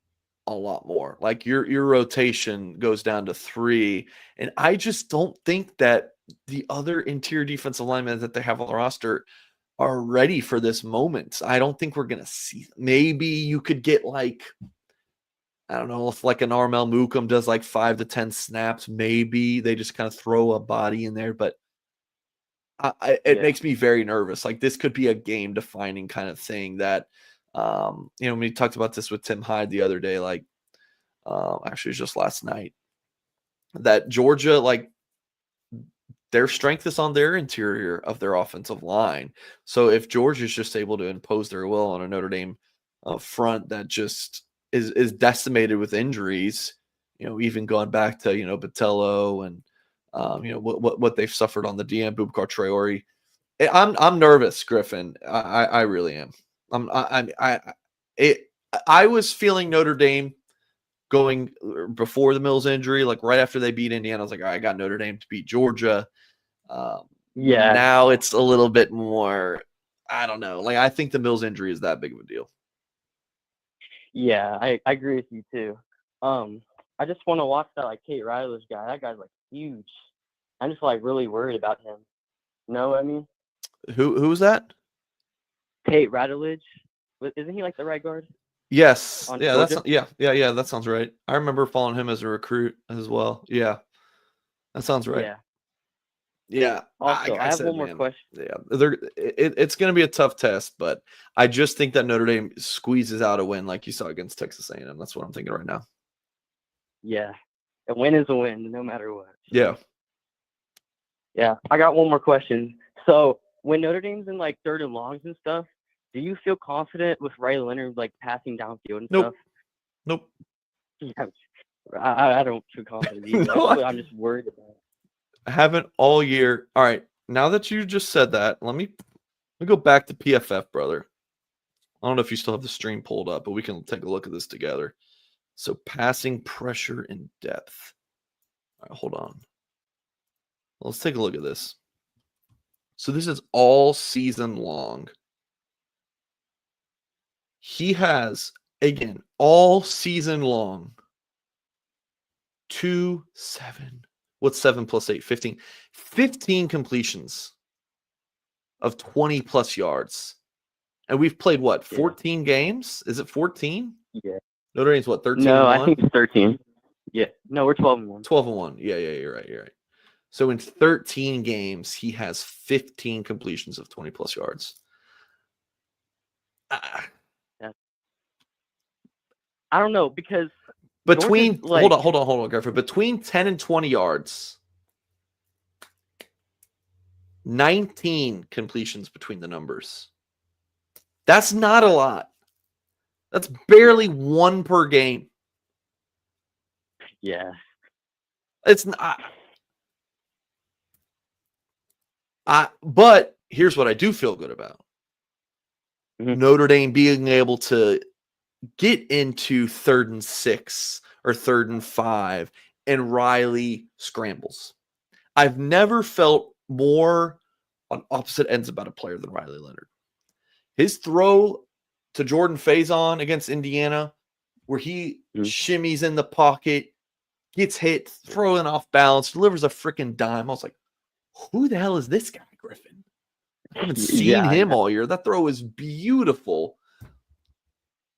a lot more. Like, your rotation goes down to 3, and I just don't think that the other interior defensive linemen that they have on the roster are ready for this moment. I don't think we're gonna see. Maybe you could get, like, I don't know, if like an Armel Mukum does like 5 to 10 snaps, maybe they just kind of throw a body in there, but it Yeah. makes me very nervous. Like, this could be a game defining kind of thing that, we talked about this with Tim Hyde the other day, like, actually it was just last night, that Georgia, like, their strength is on their interior of their offensive line. So if Georgia is just able to impose their will on a Notre Dame front that just is decimated with injuries, even going back to, Botello and, what they've suffered on the DM, Bubakar Traore. I'm nervous, Griffin. I really am. I was feeling Notre Dame going before the Mills injury, like right after they beat Indiana. I was like, all right, I got Notre Dame to beat Georgia. Yeah. Now it's a little bit more, I don't know. Like, I think the Mills injury is that big of a deal. Yeah, I agree with you too. I just want to watch that like Kate Ryler's guy. That guy's like huge. I'm just like really worried about him. You know what I mean? Who was that? Tate Radulich. Isn't he like the right guard? Yes. On Yeah, that's Georgia? yeah, that sounds right. I remember following him as a recruit as well. Yeah. That sounds right. Yeah. Yeah. Also, like I have said, one more man, question. Yeah. It's going to be a tough test, but I just think that Notre Dame squeezes out a win like you saw against Texas A&M. That's what I'm thinking right now. Yeah. A win is a win, no matter what. Yeah. Yeah. I got one more question. So when Notre Dame's in like 3rd and longs and stuff, do you feel confident with Riley Leonard like passing downfield and Nope. stuff? Nope. Yeah. I don't feel confident either. No, That's what I'm just worried about. I haven't all year. All right. Now that you just said that, let me go back to PFF, brother. I don't know if you still have the stream pulled up, but we can take a look at this together. So, passing pressure and depth. All right, hold on. Let's take a look at this. So this is all season long. He has, again, all season long, 7 plus 8? 15. 15 completions of 20 plus yards. And we've played what, 14 games? Is it 14? Yeah. Notre Dame's what, 13? No, I think it's 13. Yeah. No, we're 12-1. 12-1. Yeah, you're right. So in 13 games, he has 15 completions of 20 plus yards. Yeah. I don't know, because between like, hold on, Griffin. Between 10 and 20 yards, 19 completions between the numbers. That's not a lot. That's barely 1 per game. Yeah. It's not. But here's what I do feel good about. Mm-hmm. Notre Dame being able to get into 3rd and 6 or 3rd and 5, and Riley scrambles. I've never felt more on opposite ends about a player than Riley Leonard. His throw to Jordan Faison against Indiana, where he shimmies in the pocket, gets hit, throwing off balance, delivers a freaking dime. I was like, who the hell is this guy, Griffin? I haven't seen him all year. That throw is beautiful.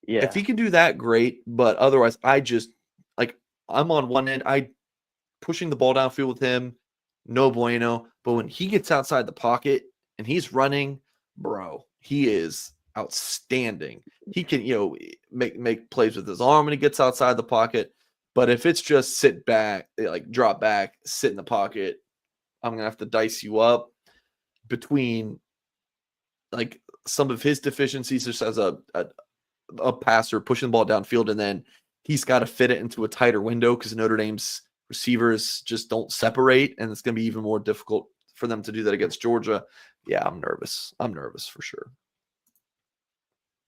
Yeah. If he can do that, great. But otherwise, I'm on one end. Pushing the ball downfield with him, no bueno. But when he gets outside the pocket and he's running, bro, he is outstanding. He can, make plays with his arm when he gets outside the pocket. But if it's just sit back, like drop back, sit in the pocket, I'm going to have to dice you up. between like some of his deficiencies just as a passer pushing the ball downfield, and then he's got to fit it into a tighter window because Notre Dame's receivers just don't separate, and it's going to be even more difficult for them to do that against Georgia. Yeah, I'm nervous. I'm nervous for sure.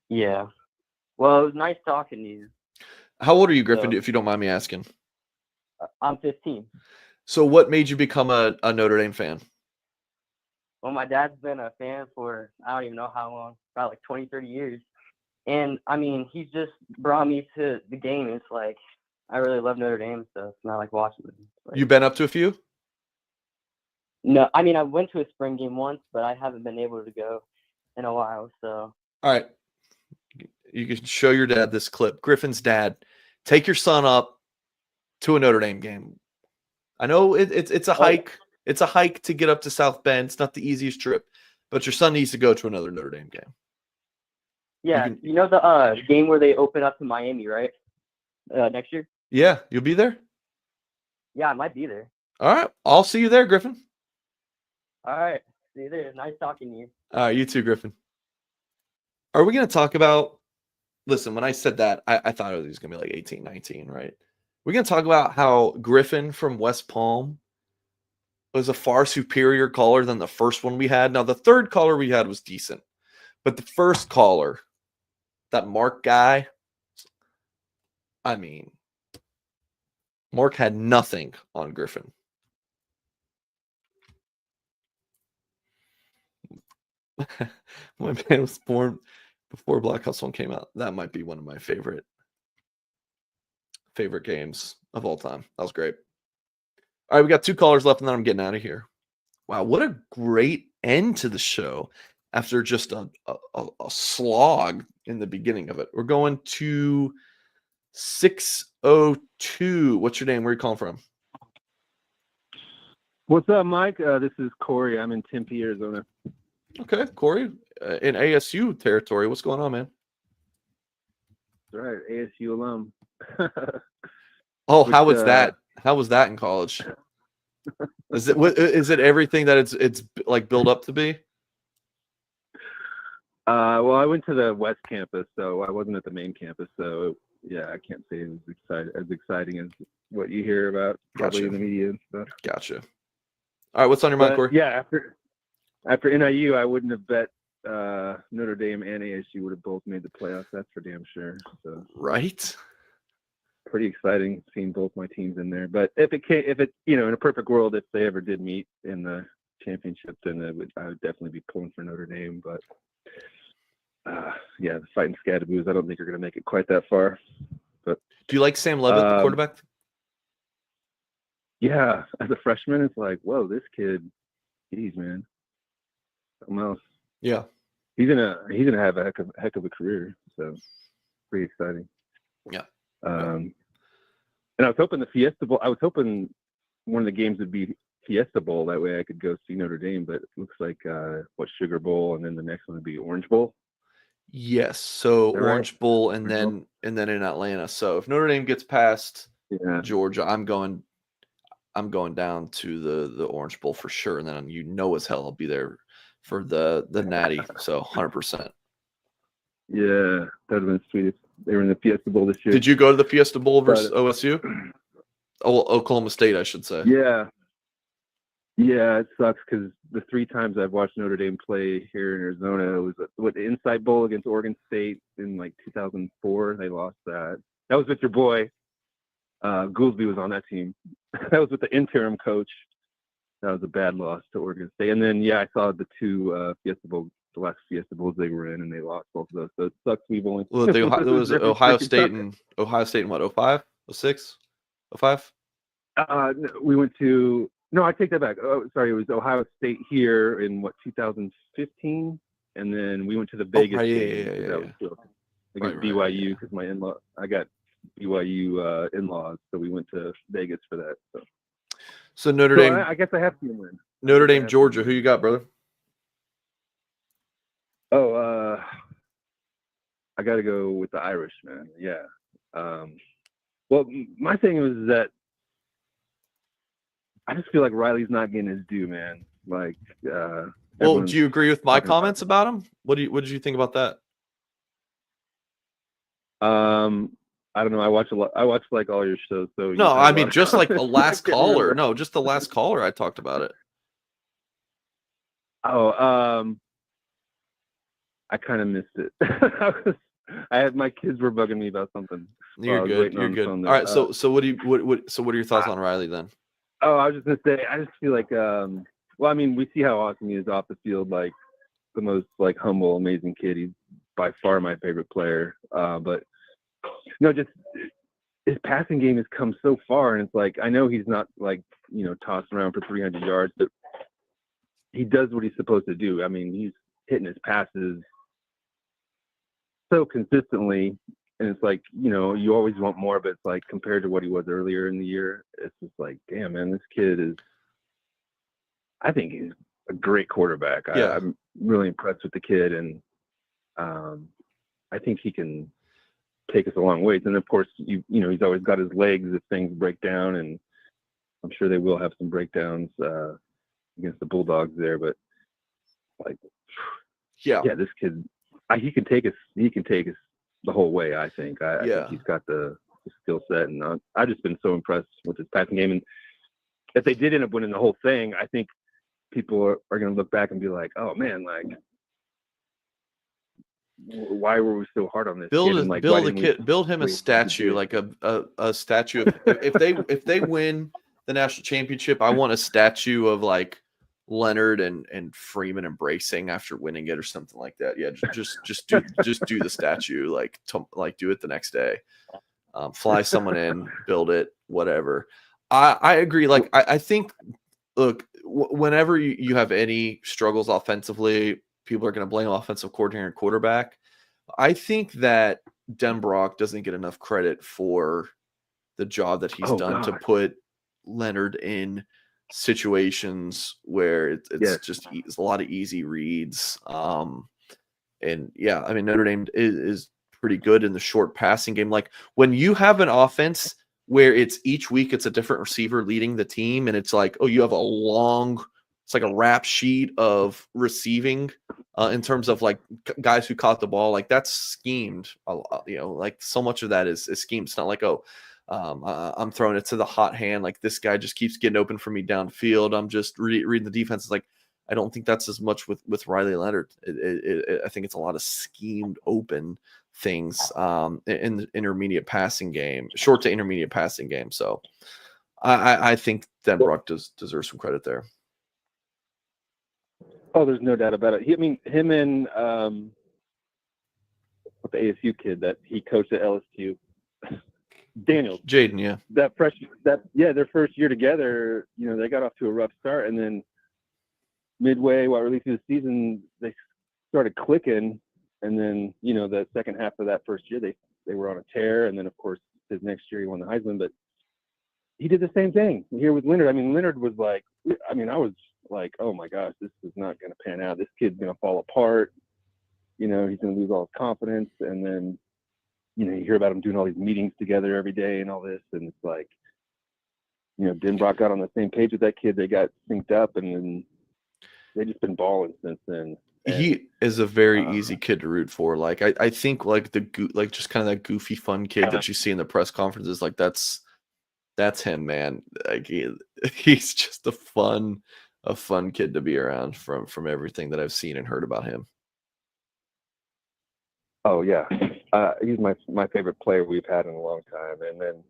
Yeah. Well, it was nice talking to you. How old are you, Griffin, So- if you don't mind me asking? I'm 15. So what made you become a Notre Dame fan? Well, my dad's been a fan for, I don't even know how long, about like 20, 30 years. And, I mean, he's just brought me to the game. It's like, I really love Notre Dame, so it's not like watching them. Like, You been up to a few? no, I mean, I went to a spring game once, but I haven't been able to go in a while, so. All right. You can show your dad this clip. Griffin's dad, take your son up to a Notre Dame game. I know it's a hike. It's a hike to get up to South Bend. It's not the easiest trip, but your son needs to go to another Notre Dame game. Yeah, you know the game where they open up to Miami, right? Next year? Yeah, you'll be there? Yeah, I might be there. All right. I'll see you there, Griffin. All right. See you there. Nice talking to you. All right, you too, Griffin. Are we going to talk about – listen, when I said that, I thought it was going to be like 18, 19, right? We're going to talk about how Griffin from West Palm was a far superior caller than the first one we had. Now, the third caller we had was decent, but the first caller, that Mark guy, I mean, Mark had nothing on Griffin. My man was born before Black Ops 1 came out. That might be one of my favorite games of all time. That was great. All right, we got 2 callers left, and then I'm getting out of here. Wow, what a great end to the show after just a slog in the beginning of it. We're going to 602. What's your name? Where are you calling from? What's up, Mike? This is Corey. I'm in Tempe, Arizona. Okay, Corey, in ASU territory. What's going on, man? That's right, ASU alum. Oh, how was that? How was that in college? Is it everything that it's like built up to be? Well, I went to the West Campus, so I wasn't at the main campus. So yeah, I can't say it was as exciting as what you hear about probably Gotcha. in the media and stuff. Gotcha. All right, what's on your mind, Corey? Yeah, after NIU, I wouldn't have bet Notre Dame and ASU would have both made the playoffs. That's for damn sure. So Right. pretty exciting seeing both my teams in there. But if it in a perfect world, if they ever did meet in the championship, then I would definitely be pulling for Notre Dame. But yeah, the fighting Scadaboos, I don't think are going to make it quite that far. But Do you like Sam Levitt, the quarterback? yeah, as a freshman, it's like, whoa, this kid, geez, man, something else. Yeah. He's gonna have a heck of a career. So pretty exciting. Yeah. And I was hoping the Fiesta Bowl. I was hoping one of the games would be Fiesta Bowl. That way I could go see Notre Dame. But it looks like Sugar Bowl, and then the next one would be Orange Bowl. Yes. So Is that Orange right? Bowl and Orange then in Atlanta. So if Notre Dame gets past Yeah. Georgia, I'm going down to the Orange Bowl for sure. And then as hell I'll be there for the Natty. So 100%. Yeah, that would have been sweet if they were in the Fiesta Bowl this year. Did you go to the Fiesta Bowl versus But- OSU? Oh, Oklahoma State, I should say. Yeah. Yeah, it sucks because the 3 times I've watched Notre Dame play here in Arizona, it was the Insight Bowl against Oregon State in like 2004. They lost that. That was with your boy. Goolsby was on that team. That was with the interim coach. That was a bad loss to Oregon State. And then, yeah, I saw the 2 Fiesta Bowls, the last Fiesta Bowls they were in, and they lost both of those. So it sucks. We've only. Well, there was Ohio State and what, 05, 06, 05? We went to. No, I take that back. Oh, sorry, it was Ohio State here in 2015, and then we went to the Vegas right, game. yeah. That was cool. Against Right, BYU because my in-law, I got BYU in-laws, so we went to Vegas for that. So Notre So Dame, I guess I have to win. Notre Dame, Georgia. Who you got, brother? Oh, I got to go with the Irish, man. Yeah. Well, my thing was that I just feel like Riley's not getting his due, man. Like Well, everyone's do you agree with my talking about comments about him? What did you think about that? I don't know. I watch like all your shows, so you No, have a I lot mean of just like the comments. I last can't caller. remember. No, just the last caller. I talked about it. Oh, I kind of missed it. My kids were bugging me about something. while I You're was good. waiting You're on the good. phone All there. right. So what are your thoughts on Riley then? Oh, I was just gonna say, I just feel like, well, I mean, we see how awesome he is off the field, like the most like humble, amazing kid. He's by far my favorite player. But no, just his passing game has come so far, and it's like I know he's not like tossing around for 300 yards, but he does what he's supposed to do. I mean, he's hitting his passes so consistently, and it's like you always want more, but it's like compared to what he was earlier in the year, it's just like, damn, man, this kid is. I think he's a great quarterback. Yeah. I'm really impressed with the kid, and I think he can take us a long ways. And of course, he's always got his legs if things break down, and I'm sure they will have some breakdowns against the Bulldogs there. But like, yeah, this kid, he can take us. He can take us the whole way. I think. I think he's got the skill set, and I've just been so impressed with his passing game. And if they did end up winning the whole thing, I think people are going to look back and be like, "Oh man, like, why were we so hard on this kid?" And like, build him a statue, like a statue. If they win the national championship, I want a statue of like Leonard and Freeman embracing after winning it or something like that. Yeah, just do the statue, like do it the next day. Fly someone in, build it, whatever. I agree. Like I think, look, whenever you have any struggles offensively, people are going to blame offensive coordinator and quarterback. I think that Denbrock doesn't get enough credit for the job that he's done to put Leonard in situations where it's a lot of easy reads. And yeah, I mean, Notre Dame is pretty good in the short passing game. Like when you have an offense where it's each week it's a different receiver leading the team, and it's like, oh, you have it's like a rap sheet of receiving in terms of like guys who caught the ball. Like that's schemed. Like so much of that is schemed. It's not like, I'm throwing it to the hot hand. Like this guy just keeps getting open for me downfield. I'm just reading the defense. It's like, I don't think that's as much with Riley Leonard. I think it's a lot of schemed open things in the intermediate passing game, short to intermediate passing game. So I think Denbrock deserves some credit there. Oh, there's no doubt about it. Him and with the ASU kid that he coached at LSU, Daniels. Jaden, yeah. Their first year together, they got off to a rough start, and then midway, early through the season, they started clicking, and then the second half of that first year, they were on a tear, and then of course his next year he won the Heisman, but he did the same thing here with Leonard. I mean, Leonard was like, I was like, oh my gosh, this is not going to pan out. This kid's going to fall apart. He's going to lose all his confidence. And then, you hear about him doing all these meetings together every day and all this. And it's like, Denbrock got on the same page with that kid. They got synced up, and then they've just been balling since then. And he is a very easy kid to root for. Like I think like just kind of that goofy fun kid that you see in the press conferences, like that's him, man. Like he's just a fun kid to be around from everything that I've seen and heard about him. Oh yeah, he's my favorite player we've had in a long time. And then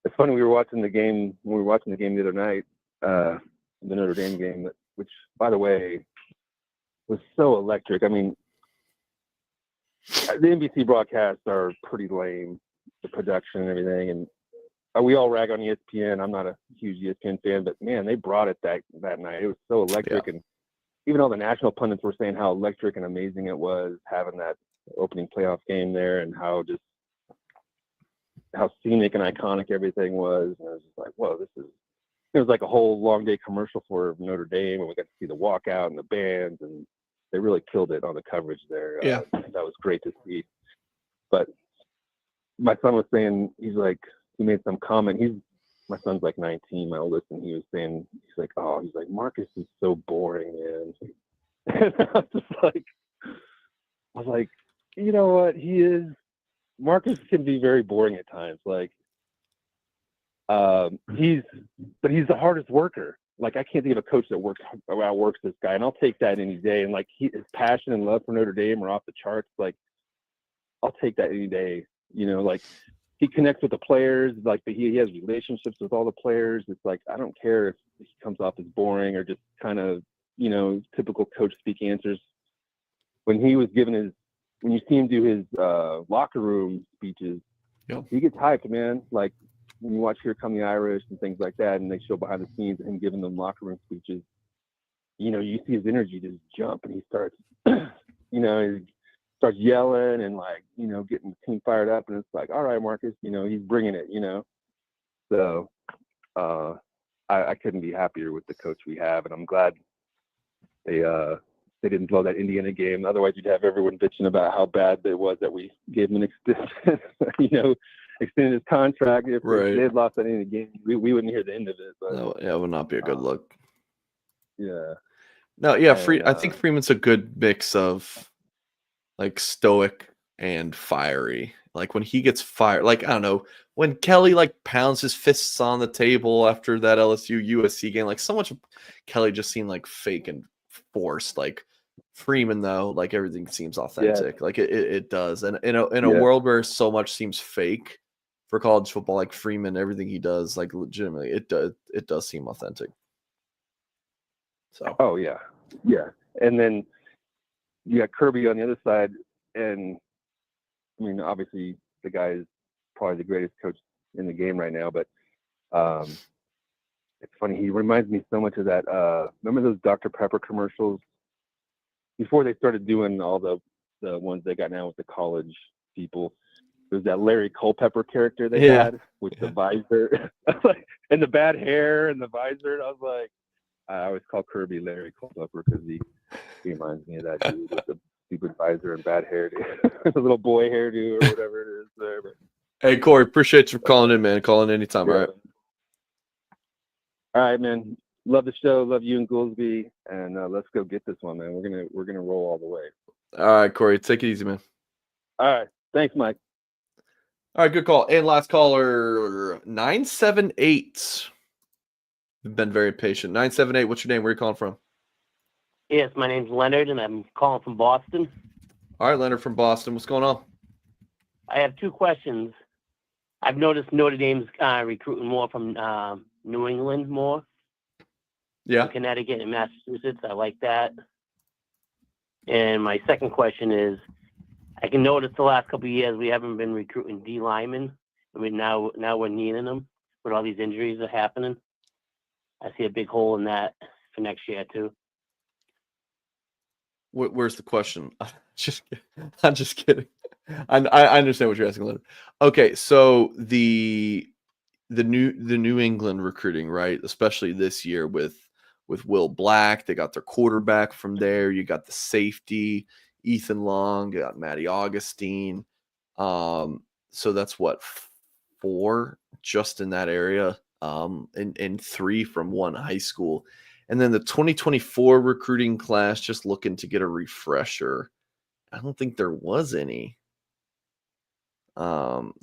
it's funny, we were watching the game the other night, the Notre Dame game, which by the way was so electric. I mean, the NBC broadcasts are pretty lame, the production and everything, and we all rag on ESPN. I'm not a huge ESPN fan, but man, they brought it that night. It was so electric, and even all the national pundits were saying how electric and amazing it was having that opening playoff game there, and how scenic and iconic everything was. And I was just like, whoa, it was like a whole long day commercial for Notre Dame, and we got to see the walkout and the bands, and they really killed it on the coverage there. Yeah, that was great to see. But my son was saying, he's like, he made some comment. He's my son's like 19, my oldest, and he was saying, he's like, Marcus is so boring, man. And I was like, you know what? Marcus can be very boring at times. Like, he's the hardest worker. Like, I can't think of a coach that outworks this guy, and I'll take that any day. And like, his passion and love for Notre Dame are off the charts. Like, I'll take that any day. You know, like, he connects with the players. Like, he has relationships with all the players. It's like, I don't care if he comes off as boring or just kind of, you know, typical coach speak answers. When you see him do his locker room speeches, Yep. he gets hyped, man. Like, when you watch Here Come the Irish and things like that, and they show behind the scenes of him giving them locker room speeches, you know, you see his energy just jump, and he starts, you know, he starts yelling and, like, you know, getting the team fired up, and it's like, all right, Marcus, you know, he's bringing it, you know. So I couldn't be happier with the coach we have, and I'm glad they didn't blow that Indiana game. Otherwise, you'd have everyone bitching about how bad it was that we gave him an extension, you know, extended his contract. If they had lost that Indiana game, we wouldn't hear the end of it. But No, yeah, it would not be a good look. Yeah. No, yeah, And, I think Freeman's a good mix of like stoic and fiery. Like when he gets fired, like, I don't know, when Kelly like pounds his fists on the table after that LSU USC game, like so much of Kelly just seemed like fake and forced. Like Freeman, though, like everything seems authentic. Yeah. Like it does. And in a world where so much seems fake for college football, like Freeman, everything he does, like legitimately, it does seem authentic. So. Oh yeah. And then you got Kirby on the other side, and I mean, obviously the guy is probably the greatest coach in the game right now, but it's funny, he reminds me so much of that remember those Dr. Pepper commercials before they started doing all the ones they got now with the college people? There's that Larry Culpepper character they had with the visor and the bad hair and the visor. And I was like, I always call Kirby Larry Culpepper because he reminds me of that dude with the stupid visor and bad hairdo, the little boy hairdo or whatever it is there. But, hey, Corey, appreciate you for calling in, man. Calling anytime, all right? All right, man. Love the show. Love you and Goolsby. And let's go get this one, man. We're gonna roll all the way. All right, Corey, take it easy, man. All right. Thanks, Mike. All right, good call. And last caller, 978. You've been very patient. 978, what's your name? Where are you calling from? Yes, my name's Leonard, and I'm calling from Boston. All right, Leonard from Boston. What's going on? I have two questions. I've noticed Notre Dame's recruiting more from New England more. Yeah. Connecticut and Massachusetts. I like that. And my second question is, I can notice the last couple of years we haven't been recruiting D linemen. I mean, now we're needing them with all these injuries that are happening. I see a big hole in that for next year too. Where's the question? I'm just kidding. I understand what you're asking, Leonard. Okay, so the New England recruiting, right? Especially this year with Will Black, they got their quarterback from there. You got the safety, Ethan Long, you got Matty Augustine. So that's what, 4 just in that area, and 3 from one high school. And then the 2024 recruiting class, just looking to get a refresher. I don't think there was any. You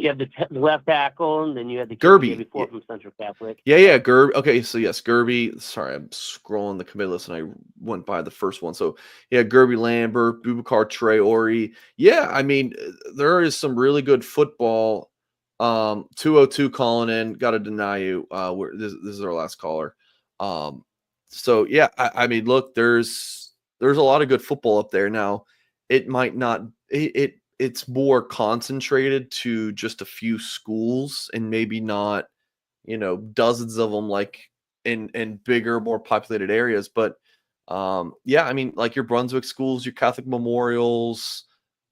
have the left tackle, and then you had the Gerby before from Central Catholic. Yeah, Gerby. Okay, so yes, Gerby. Sorry, I'm scrolling the commit list and I went by the first one. So yeah, Gerby Lambert, Boubacar Traore. Yeah, I mean, there is some really good football. 202 calling in. Got to deny you. This is our last caller. So yeah, I mean, look, there's a lot of good football up there. Now, it might not. It's more concentrated to just a few schools and maybe not, dozens of them like in bigger, more populated areas. But yeah, I mean, like your Brunswick schools, your Catholic Memorials,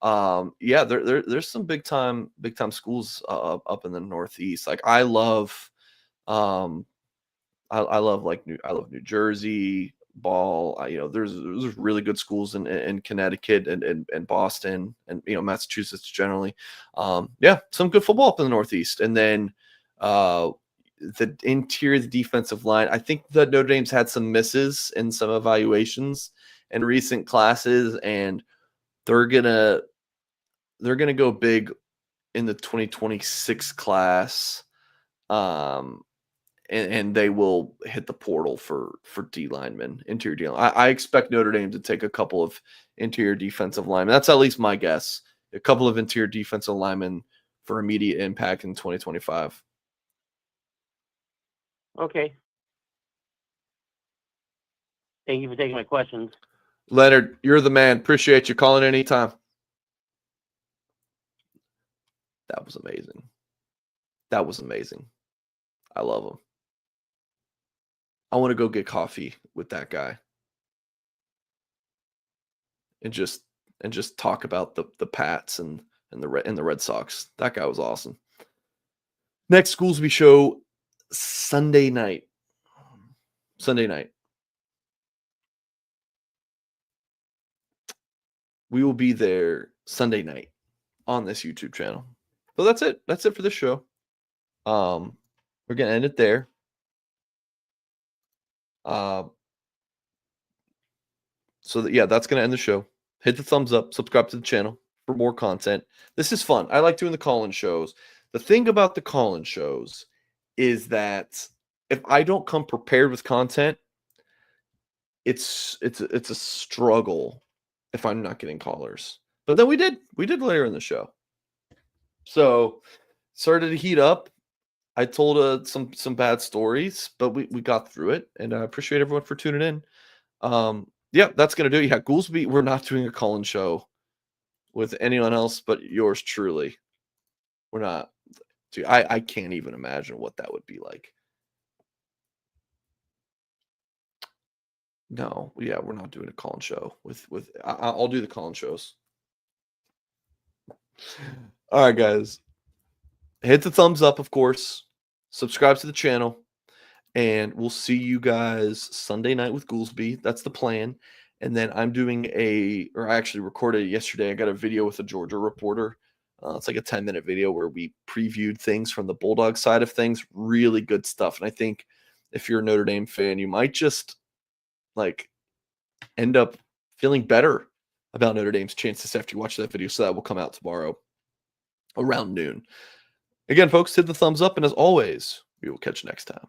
yeah, there's some big time schools up in the Northeast. Like I love New Jersey ball. There's really good schools in Connecticut and Boston and Massachusetts generally. Yeah, some good football up in the Northeast. And then the interior of the defensive line. I think that Notre Dame's had some misses in some evaluations in recent classes, and they're gonna go big in the 2026 class. And they will hit the portal for D linemen, interior D linemen. I expect Notre Dame to take a couple of interior defensive linemen. That's at least my guess. A couple of interior defensive linemen for immediate impact in 2025. Okay. Thank you for taking my questions. Leonard, you're the man. Appreciate you calling anytime. That was amazing. That was amazing. I love him. I want to go get coffee with that guy and just talk about the Pats and the Red Sox. That guy was awesome. Next Goolsby show Sunday night. We will be there Sunday night on this YouTube channel. So that's it. That's it for this show. We're gonna end it there. That's gonna end the show. Hit the thumbs up, subscribe to the channel for more content. This is fun. I like doing the call-in shows. The thing about the call-in shows is that if I don't come prepared with content, it's a struggle if I'm not getting callers. But then we did later in the show. So started to heat up. I told some bad stories, but we got through it, and I appreciate everyone for tuning in. That's gonna do it. Yeah, Goolsby, we're not doing a call-in show with anyone else but yours truly. We're not. Dude, I can't even imagine what that would be like. No, yeah, we're not doing a call-in show with. I'll do the call-in shows. All right, guys. Hit the thumbs up, of course. Subscribe to the channel. And we'll see you guys Sunday night with Goolsby. That's the plan. And then I'm doing I actually recorded it yesterday. I got a video with a Georgia reporter. It's like a 10-minute video where we previewed things from the Bulldogs side of things. Really good stuff. And I think if you're a Notre Dame fan, you might just end up feeling better about Notre Dame's chances after you watch that video. So that will come out tomorrow around noon. Again, folks, hit the thumbs up. And as always, we will catch you next time.